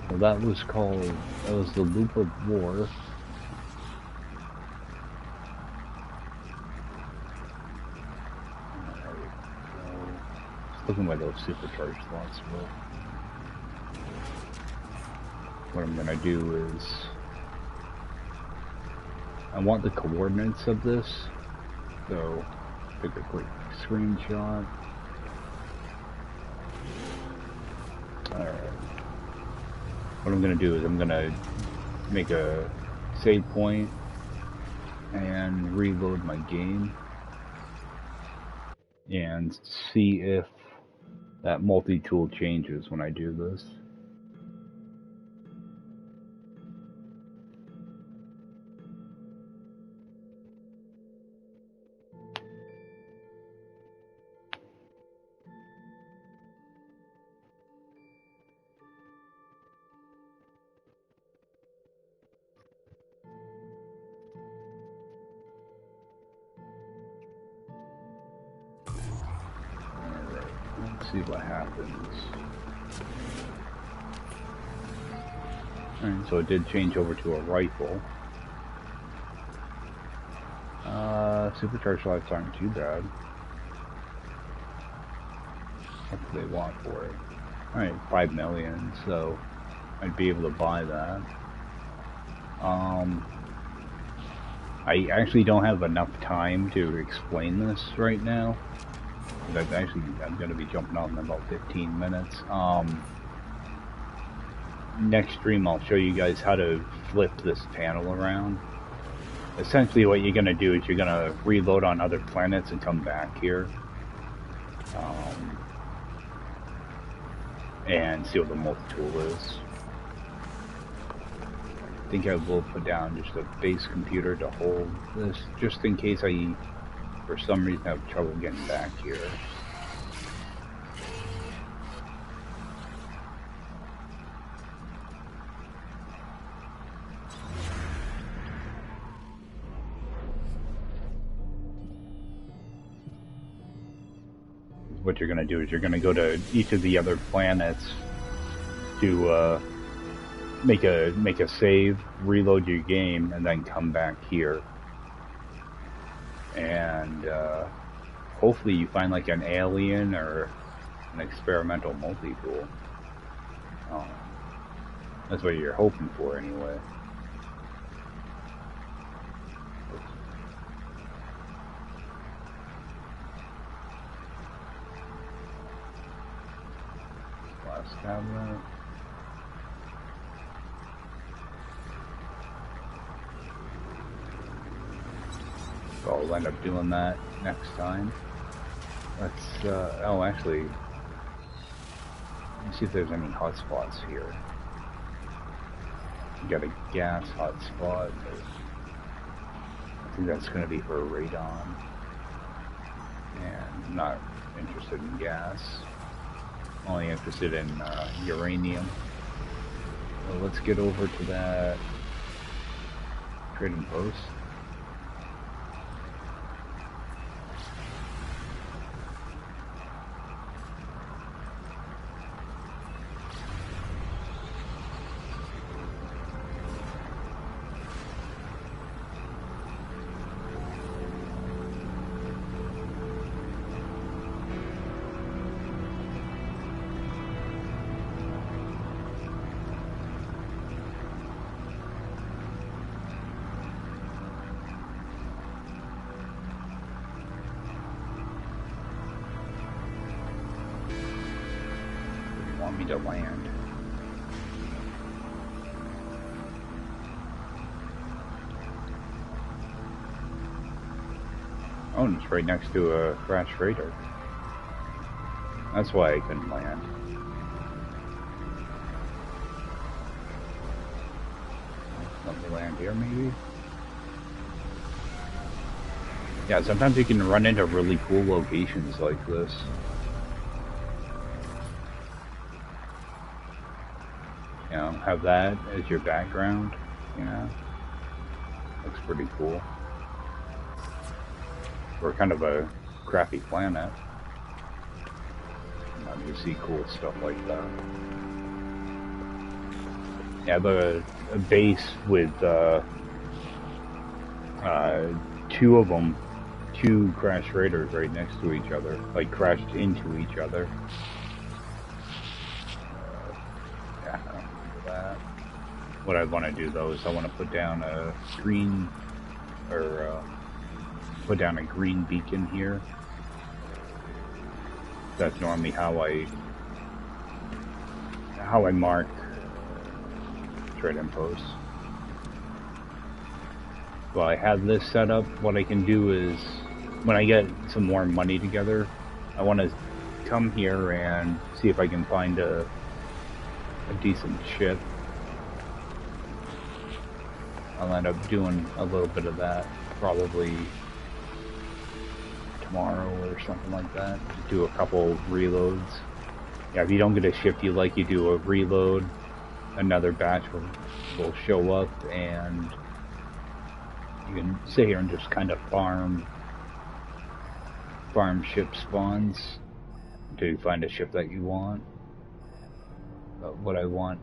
Well, that was the Loop of War. Looking where those supercharged slots were. What I'm gonna do is I want the coordinates of this, so take a quick screenshot. Alright. What I'm gonna do is I'm gonna make a save point and reload my game and see if that multi-tool changes when I do this. See what happens. Alright, so it did change over to a rifle. Supercharged lights aren't too bad. What do they want for it? Alright, 5 million, so I'd be able to buy that. I actually don't have enough time to explain this right now. I'm going to be jumping out in about 15 minutes. Next stream I'll show you guys how to flip this panel around. Essentially what you're going to do is you're going to reload on other planets and come back here. And see what the multi-tool is. I think I will put down just a base computer to hold this, just in case I, for some reason, have trouble getting back here. What you're going to do is you're going to go to each of the other planets to make a save, reload your game, and then come back here. And hopefully you find like an alien or an experimental multi-tool. That's what you're hoping for anyway. Last cabinet. So I'll end up doing that next time. Let's, oh actually, let me see if there's any hotspots here. You got a gas hotspot. I think that's going to be for radon. And I'm not interested in gas. Only interested in uranium. So let's get over to that trading post. Me to land. Oh, and it's right next to a crashed freighter. That's why I couldn't land. Let me land here, maybe? Yeah, sometimes you can run into really cool locations like this. You know, have that as your background, you know, looks pretty cool. We're kind of a crappy planet. You see cool stuff like that. Yeah, a base with two of them, two crashed raiders right next to each other, like crashed into each other. What I want to do though is I want to put down a green, or put down a green beacon here. That's normally how I mark trading posts. Well, I have this set up. What I can do is, when I get some more money together, I want to come here and see if I can find a decent ship. I'll end up doing a little bit of that, probably tomorrow or something like that. Do a couple reloads. Yeah, if you don't get a ship you like, you do a reload. Another batch will show up, and you can sit here and just kind of farm ship spawns until you find a ship that you want. But what I want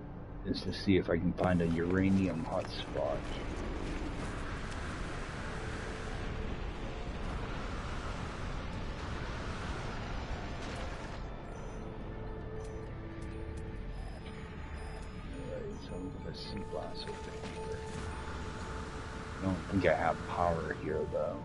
is to see if I can find a uranium hotspot. Alright, so I'm gonna sea blast over here. I don't think I have power here though.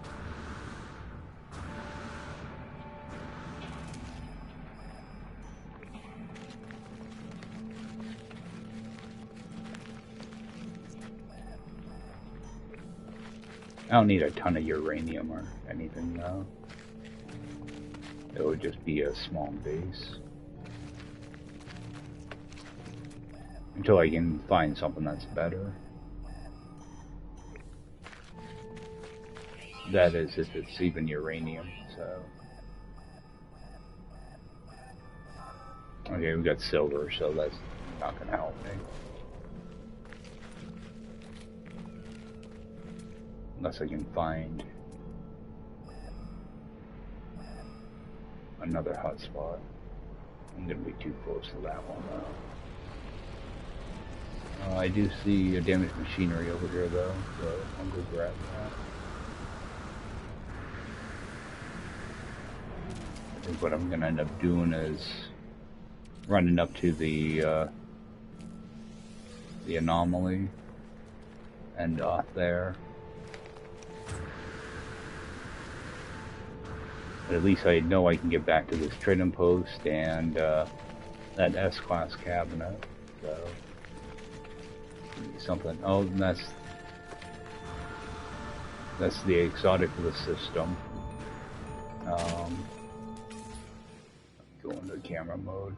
I don't need a ton of uranium or anything though. It would just be a small base. Until I can find something that's better. That is, if it's even uranium, so. Okay, we got silver, so that's not gonna help me. Unless I can find another hotspot. I'm gonna be too close to that one though. I do see a damaged machinery over here though, so I'll go grab that. think what I'm gonna end up doing is running up to the anomaly and off there. But at least I know I can get back to this trading post and that S-class cabinet. So something. Oh, that's the exotic for the system. Go into camera mode.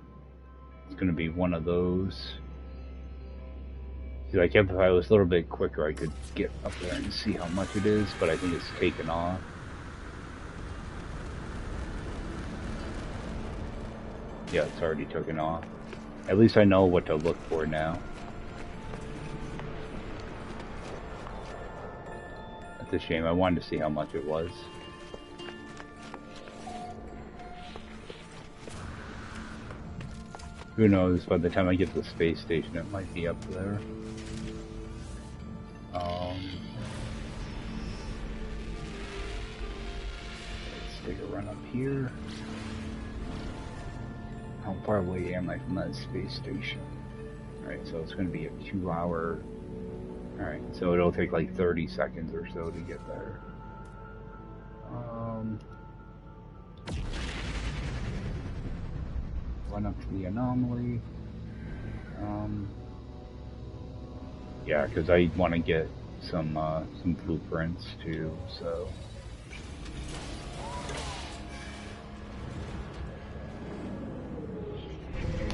It's going to be one of those. See, like if I was a little bit quicker, I could get up there and see how much it is, but I think it's taken off. Yeah, it's already taken off. At least I know what to look for now. That's a shame. I wanted to see how much it was. Who knows, by the time I get to the space station, it might be up there. Let's take a run up here. How far away am I from that space station? Alright, so it's going to be a 2-hour... Alright, so it'll take like 30 seconds or so to get there. Run up to the anomaly. Yeah, because I want to get some blueprints too, so...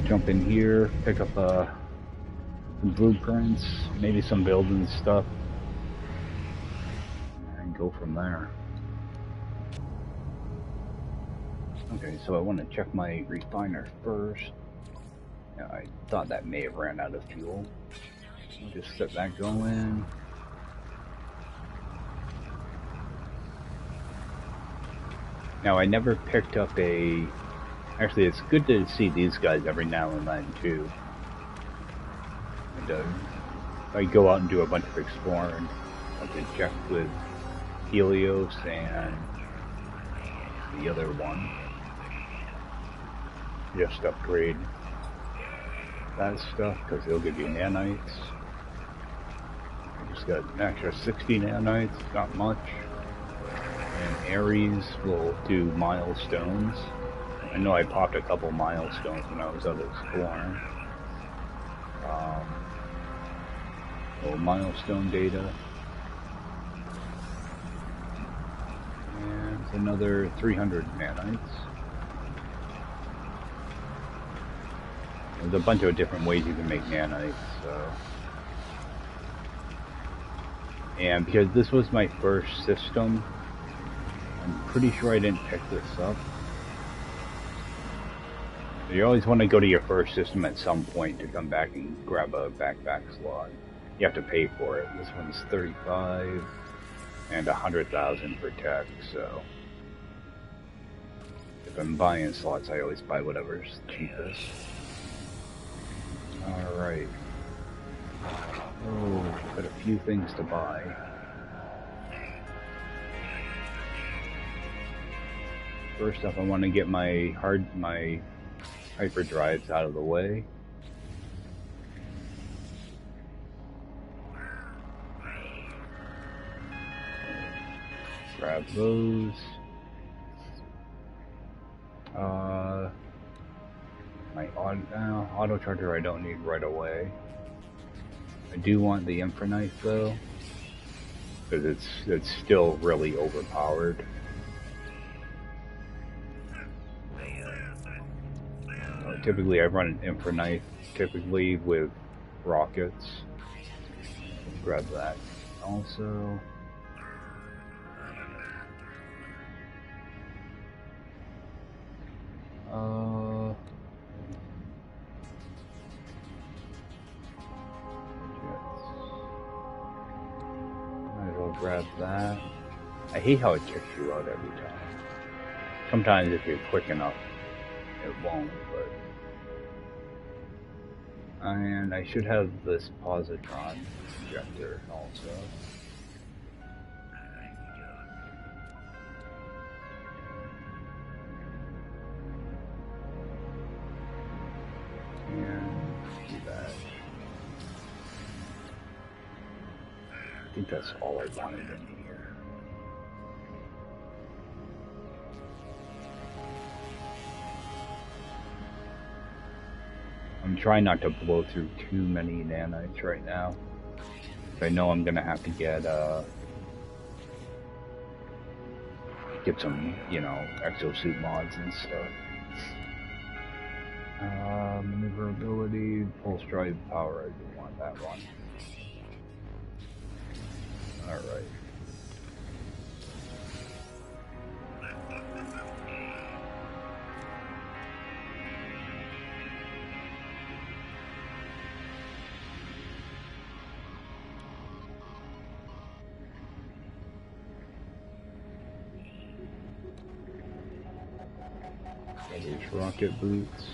Jump in here, pick up some blueprints, maybe some building stuff, and go from there. Okay, so I want to check my refiner first. Yeah, I thought that may have ran out of fuel. I'll just set that going. Now I never picked up a... Actually, it's good to see these guys every now and then too. And I go out and do a bunch of exploring. I can check with Helios and the other one. Just upgrade that stuff because they'll give you nanites. I just got an extra 60 nanites, not much. And Ares will do milestones. I know I popped a couple milestones when I was out exploring. Milestone data. And another 300 nanites. There's a bunch of different ways you can make nanites, so... And because this was my first system, I'm pretty sure I didn't pick this up. You always want to go to your first system at some point to come back and grab a backpack slot. You have to pay for it. This one's 35 and 100,000 for tech, so if I'm buying slots, I always buy whatever's cheapest. Alright. Oh, got a few things to buy. First off, I want to get my hyperdrives out of the way. Grab those. My auto charger I don't need right away. I do want the infernite though, because it's still really overpowered. Typically I run an infernite, typically with rockets. Grab that also. Might as well grab that. I hate how it kicks you out every time. Sometimes if you're quick enough, it won't, but... And I should have this positron injector also. I think that's all I wanted in here. I'm trying not to blow through too many nanites right now. I know I'm gonna have to get some, you know, exosuit mods and stuff. Maneuverability, pulse drive power, I do want that one. Alright. These rocket boots.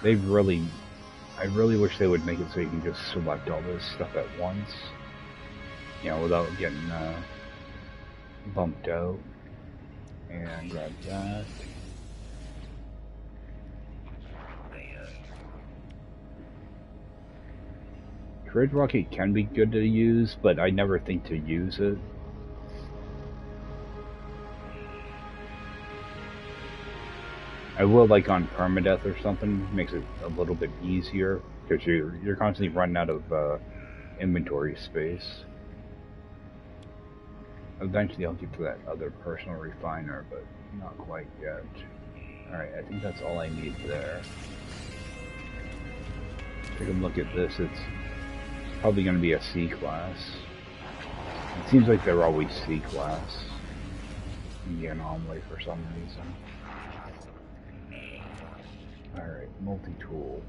I really wish they would make it so you can just select all this stuff at once. You know, without getting bumped out. And grab that. Grid rocket can be good to use, but I never think to use it. I will, like on permadeath or something, makes it a little bit easier because you're constantly running out of inventory space. Eventually, I'll get to that other personal refiner, but not quite yet. All right, I think that's all I need there. Take a look at this. It's probably going to be a C class. It seems like they're always C class. The anomaly for some reason. Alright, multi-tool.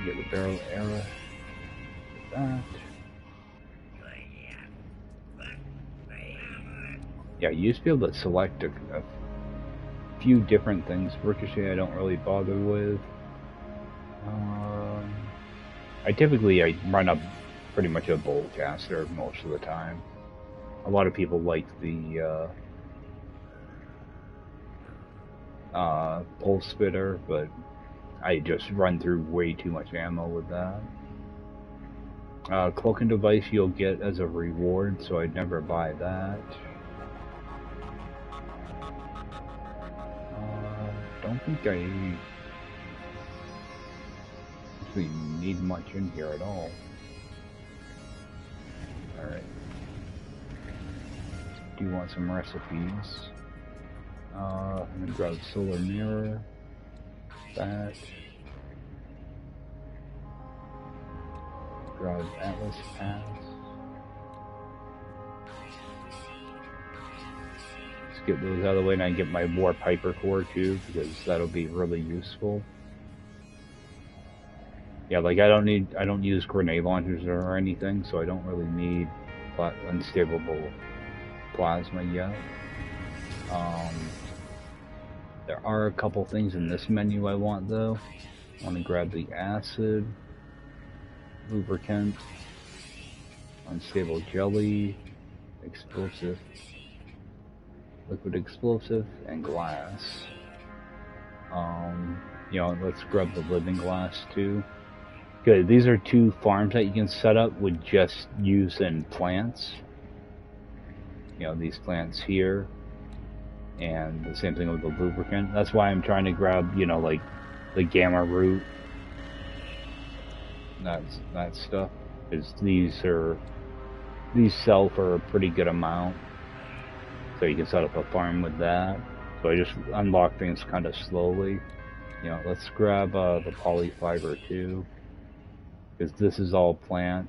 Get the barrel arrow. Get that. Yeah, you used to be able to select a few different things. Ricochet I don't really bother with. I run up pretty much a bolt caster most of the time. A lot of people like the pulse spitter, but I just run through way too much ammo with that. Cloaking device you'll get as a reward, so I'd never buy that. Don't think I actually need much in here at all. Alright. Do you want some recipes? I'm gonna grab solar mirror, that, grab atlas pass, just get those out of the way, and I can get my war piper core too, because that'll be really useful. Yeah, like I don't use grenade launchers or anything, so I don't really need unstable plasma yet. There are a couple things in this menu I want though. I want to grab the acid, lubricant, unstable jelly, explosive, liquid explosive, and glass. You know, let's grab the living glass too. Good, these are two farms that you can set up with just using plants. You know, these plants here. And the same thing with the lubricant. That's why I'm trying to grab, you know, like the gamma root. That stuff. Because these sell for a pretty good amount. So you can set up a farm with that. So I just unlock things kind of slowly. You know, let's grab the polyfiber too. Because this is all plant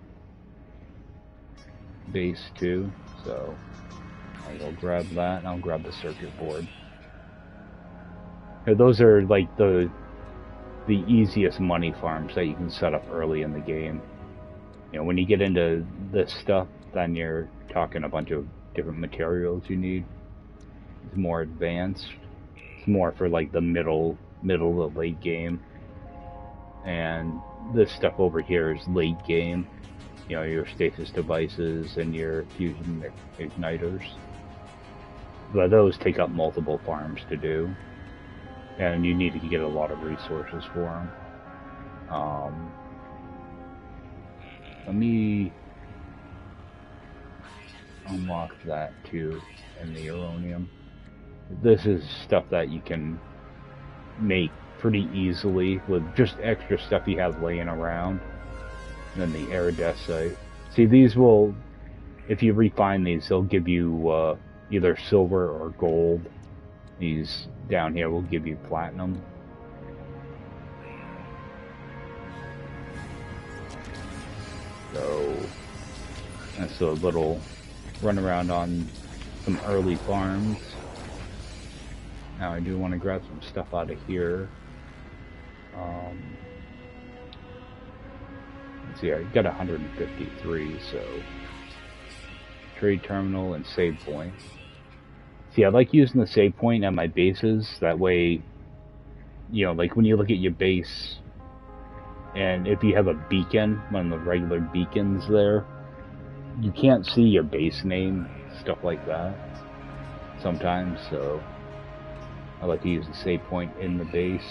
based too. So I'll grab that, and I'll grab the circuit board. Now, those are like the easiest money farms that you can set up early in the game. You know, when you get into this stuff, then you're talking a bunch of different materials you need. It's more advanced. It's more for like the middle to late game. And this stuff over here is late game. You know, your stasis devices and your fusion igniters. But those take up multiple farms to do, and you need to get a lot of resources for them. Let me unlock that too in the uranium. This is stuff that you can make pretty easily with just extra stuff you have laying around. And then the iridescite. See, these will, if you refine these, they'll give you either silver or gold. These down here will give you platinum. So that's a little run around on some early farms. Now I do want to grab some stuff out of here. Let's see, I got 153, so trade terminal and save point. See, I like using the save point at my bases. That way, you know, like when you look at your base, and if you have a beacon, one of the regular beacons there, you can't see your base name, stuff like that, sometimes, so I like to use the save point in the base.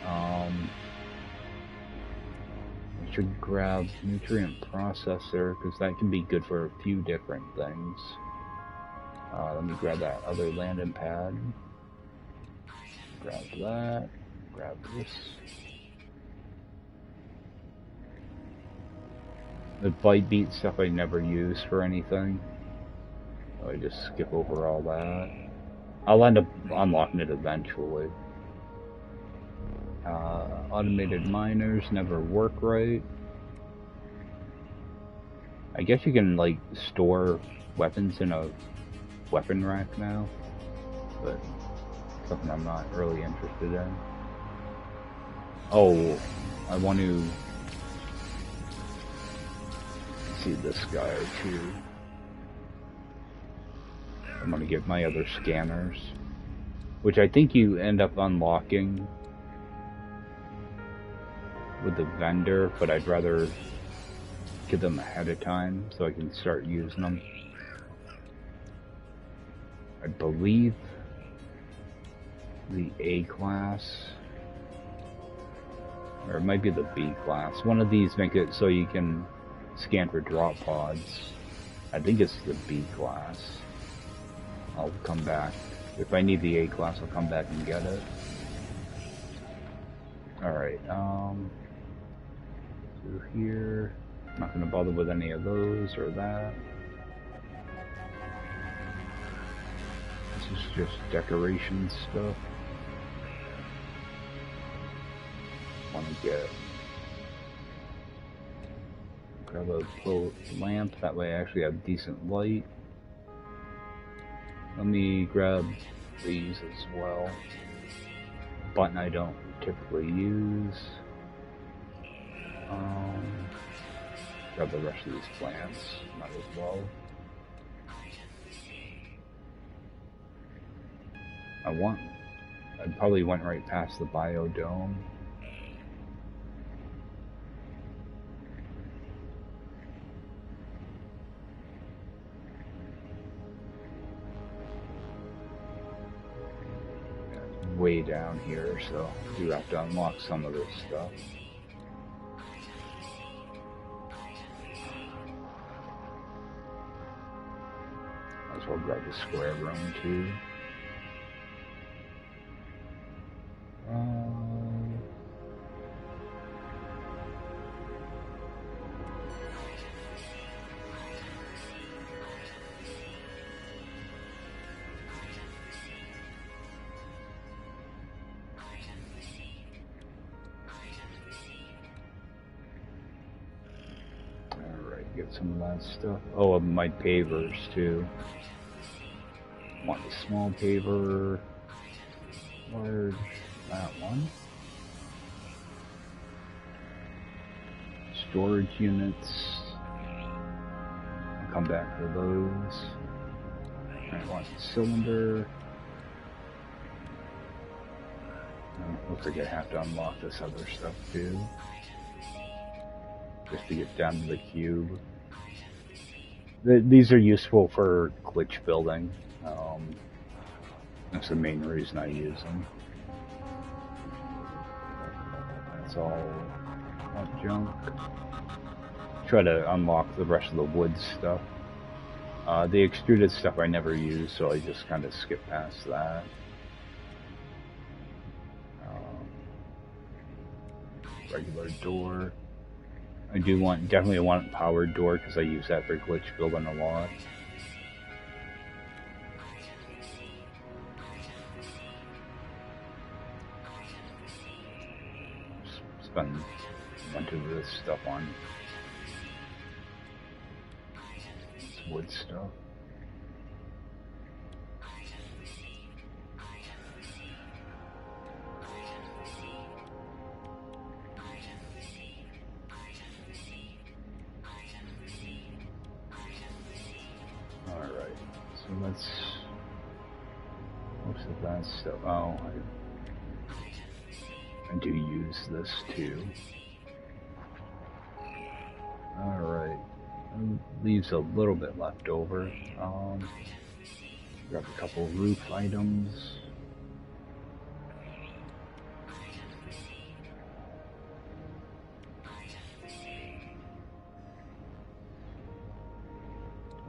I should grab nutrient processor, because that can be good for a few different things. Let me grab that other landing pad. Grab that. Grab this. The bite beat stuff I never use for anything. So I just skip over all that. I'll end up unlocking it eventually. Automated miners never work right. I guess you can like store weapons in a weapon rack now, but something I'm not really interested in. Oh, I want to see this guy too. I'm gonna get my other scanners, which I think you end up unlocking with the vendor, but I'd rather get them ahead of time so I can start using them. I believe the A class, or it might be the B class. One of these make it so you can scan for drop pods. I think it's the B class. I'll come back. If I need the A class, I'll come back and get it. Alright, through here. I'm not going to bother with any of those or that. This is just decoration stuff. Want to grab a lamp, that way I actually have decent light. Let me grab these as well. Button I don't typically use. Grab the rest of these plants, might as well. I probably went right past the biodome. Way down here, so you have to unlock some of this stuff. Might as well grab the square room too. Get some of that stuff. Oh, of my pavers too. Want the small paver, large, that one. Storage units. I'll come back for those. I want the cylinder. Looks like I have to unlock this other stuff too, just to get down to the cube. These are useful for glitch building. That's the main reason I use them. That's all junk. try to unlock the rest of the wood stuff. The extruded stuff I never use, so I just kind of skip past that. Regular door. I do definitely want a powered door because I use that for glitch building a lot. Spend a bunch of this stuff on this wood stuff. Most of that stuff. Oh, I do use this too. Alright. Leaves a little bit left over. Grab a couple roof items.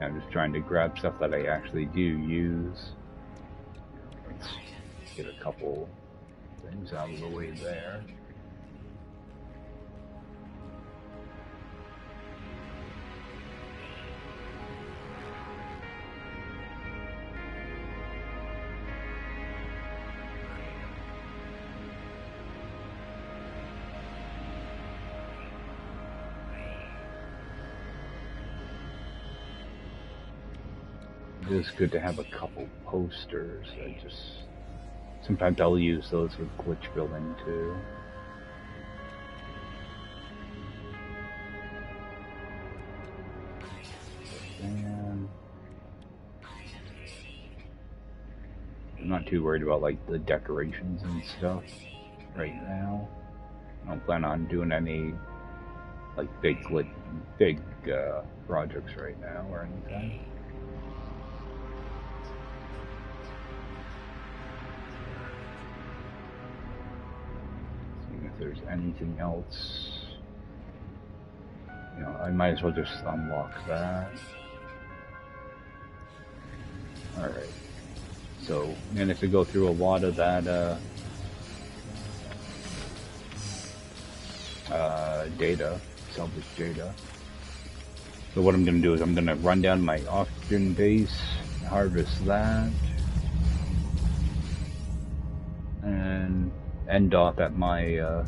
I'm just trying to grab stuff that I actually do use. Let's get a couple things out of the way there. It is good to have a couple posters. Sometimes I'll use those with glitch building too. And I'm not too worried about like the decorations and stuff right now. I don't plan on doing any like big projects right now or anything. If there's anything else, you know, I might as well just unlock that. Alright. So, and if we go through a lot of that data, salvage data. So what I'm going to do is I'm going to run down my oxygen base, harvest that, and end off at my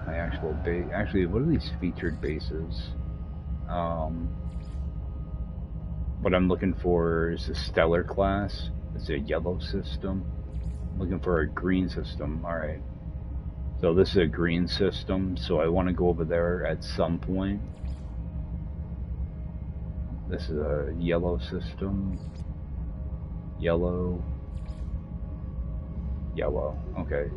my actual base. Actually, what are these featured bases? What I'm looking for is a stellar class. It's a yellow system. I'm looking for a green system. All right. So this is a green system. So I want to go over there at some point. This is a yellow system. Yellow. Yellow. Okay.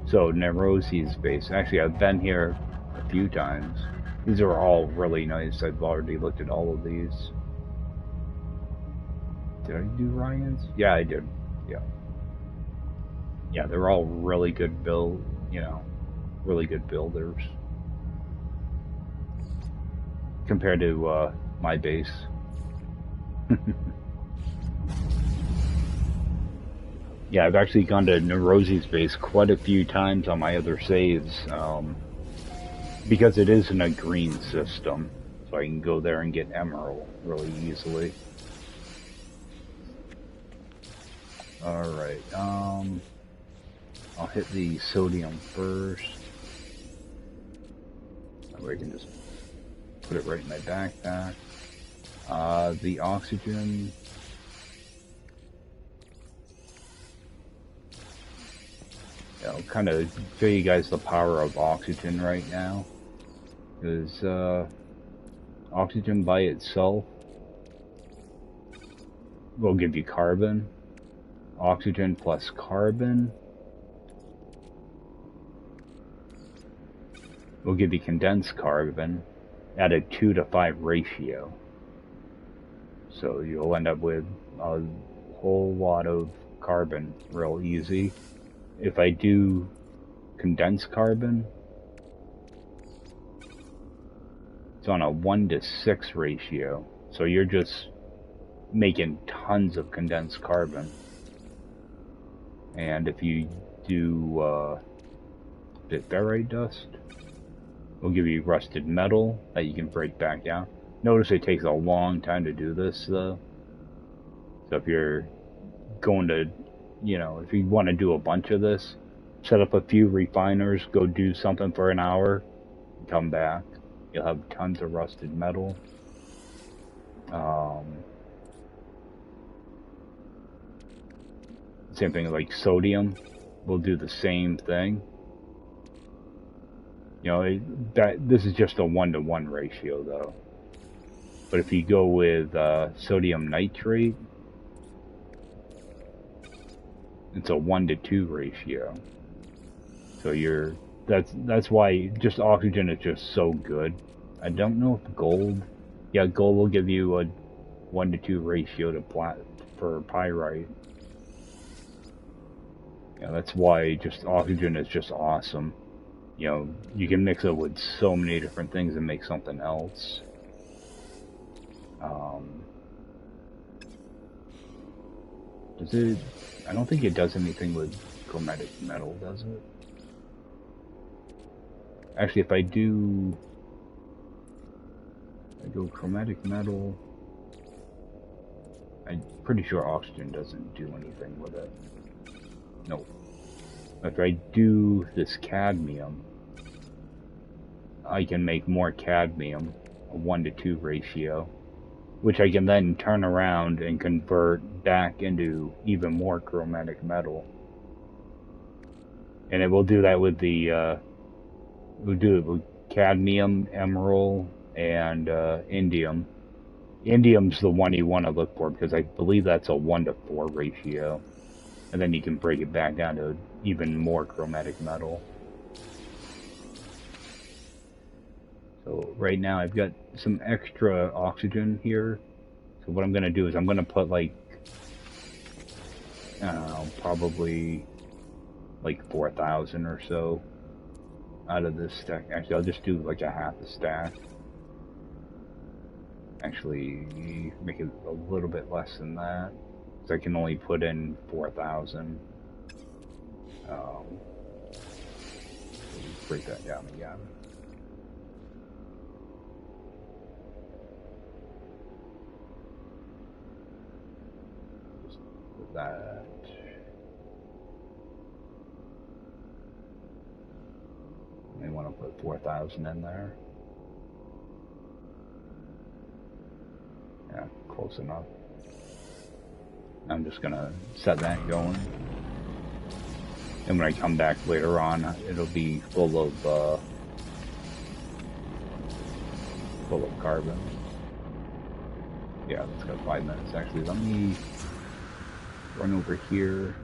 So Nerosi's base. Actually, I've been here a few times. These are all really nice. I've already looked at all of these. Did I do Ryan's? Yeah, I did. Yeah. Yeah, they're all really good build. You know, really good builders compared to my base. Yeah, I've actually gone to Nerosi's base quite a few times on my other saves, because it is in a green system, so I can go there and get emerald really easily. Alright, I'll hit the sodium first. That way I can just put it right in my backpack. The oxygen. I'll kind of show you guys the power of oxygen right now. Because oxygen by itself will give you carbon. Oxygen plus carbon will give you condensed carbon at a 2:5 ratio. So you'll end up with a whole lot of carbon real easy. If I do condensed carbon, it's on a 1:6 ratio. So you're just making tons of condensed carbon. And if you do ferrite dust, it'll give you rusted metal that you can break back down. Notice it takes a long time to do this though. So if you're going to, you know, if you want to do a bunch of this, set up a few refiners, go do something for an hour, come back. You'll have tons of rusted metal. Same thing like sodium. We'll do the same thing. You know, this is just a 1-to-1 ratio though. But if you go with sodium nitrate, it's a 1-to-2 ratio. So that's why just oxygen is just so good. I don't know if gold, yeah, gold will give you a 1-to-2 ratio to for pyrite. Yeah, that's why just oxygen is just awesome. You know, you can mix it with so many different things and make something else. Does it? I don't think it does anything with chromatic metal, does it? Actually, if I go chromatic metal, I'm pretty sure oxygen doesn't do anything with it. Nope. If I do this cadmium, I can make more cadmium, a 1-to-2 ratio, which I can then turn around and convert back into even more chromatic metal. And it will do that with the, we'll do it with cadmium, emerald, and indium. Indium's the one you want to look for because I believe that's a 1-to-4 ratio. And then you can break it back down to even more chromatic metal. So right now I've got some extra oxygen here. So what I'm going to do is I'm going to put like, I don't know, probably like 4,000 or so out of this stack. Actually, I'll just do like a half a stack. Actually, make it a little bit less than that. Because I can only put in 4,000. Break that down again. Just put that. I want to put 4,000 in there. Yeah, close enough. I'm just gonna set that going. And when I come back later on, it'll be full of carbon. Yeah, it's got 5 minutes actually. Let me run over here.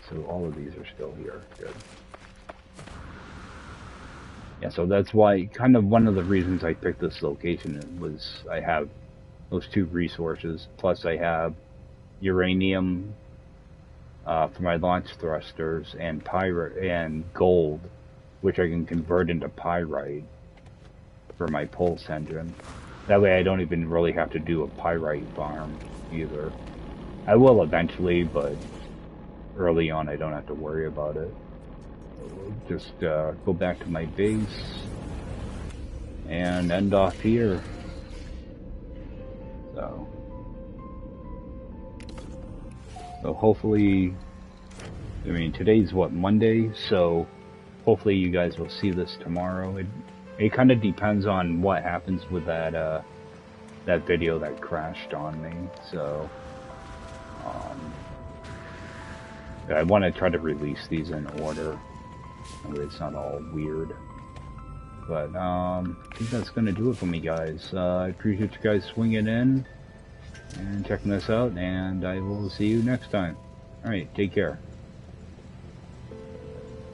So all of these are still here. Good. Yeah, so that's why, kind of one of the reasons I picked this location was I have those two resources, plus I have uranium for my launch thrusters, and pyrite and gold, which I can convert into pyrite for my pulse engine. That way I don't even really have to do a pyrite farm either. I will eventually, but early on I don't have to worry about it. Just go back to my base and end off here. So hopefully, I mean, today's what, Monday? So hopefully you guys will see this tomorrow. It kind of depends on what happens with that that video that crashed on me. So I want to try to release these in order. It's not all weird. But I think that's going to do it for me, guys. I appreciate you guys swinging in and checking this out, and I will see you next time. Alright, take care.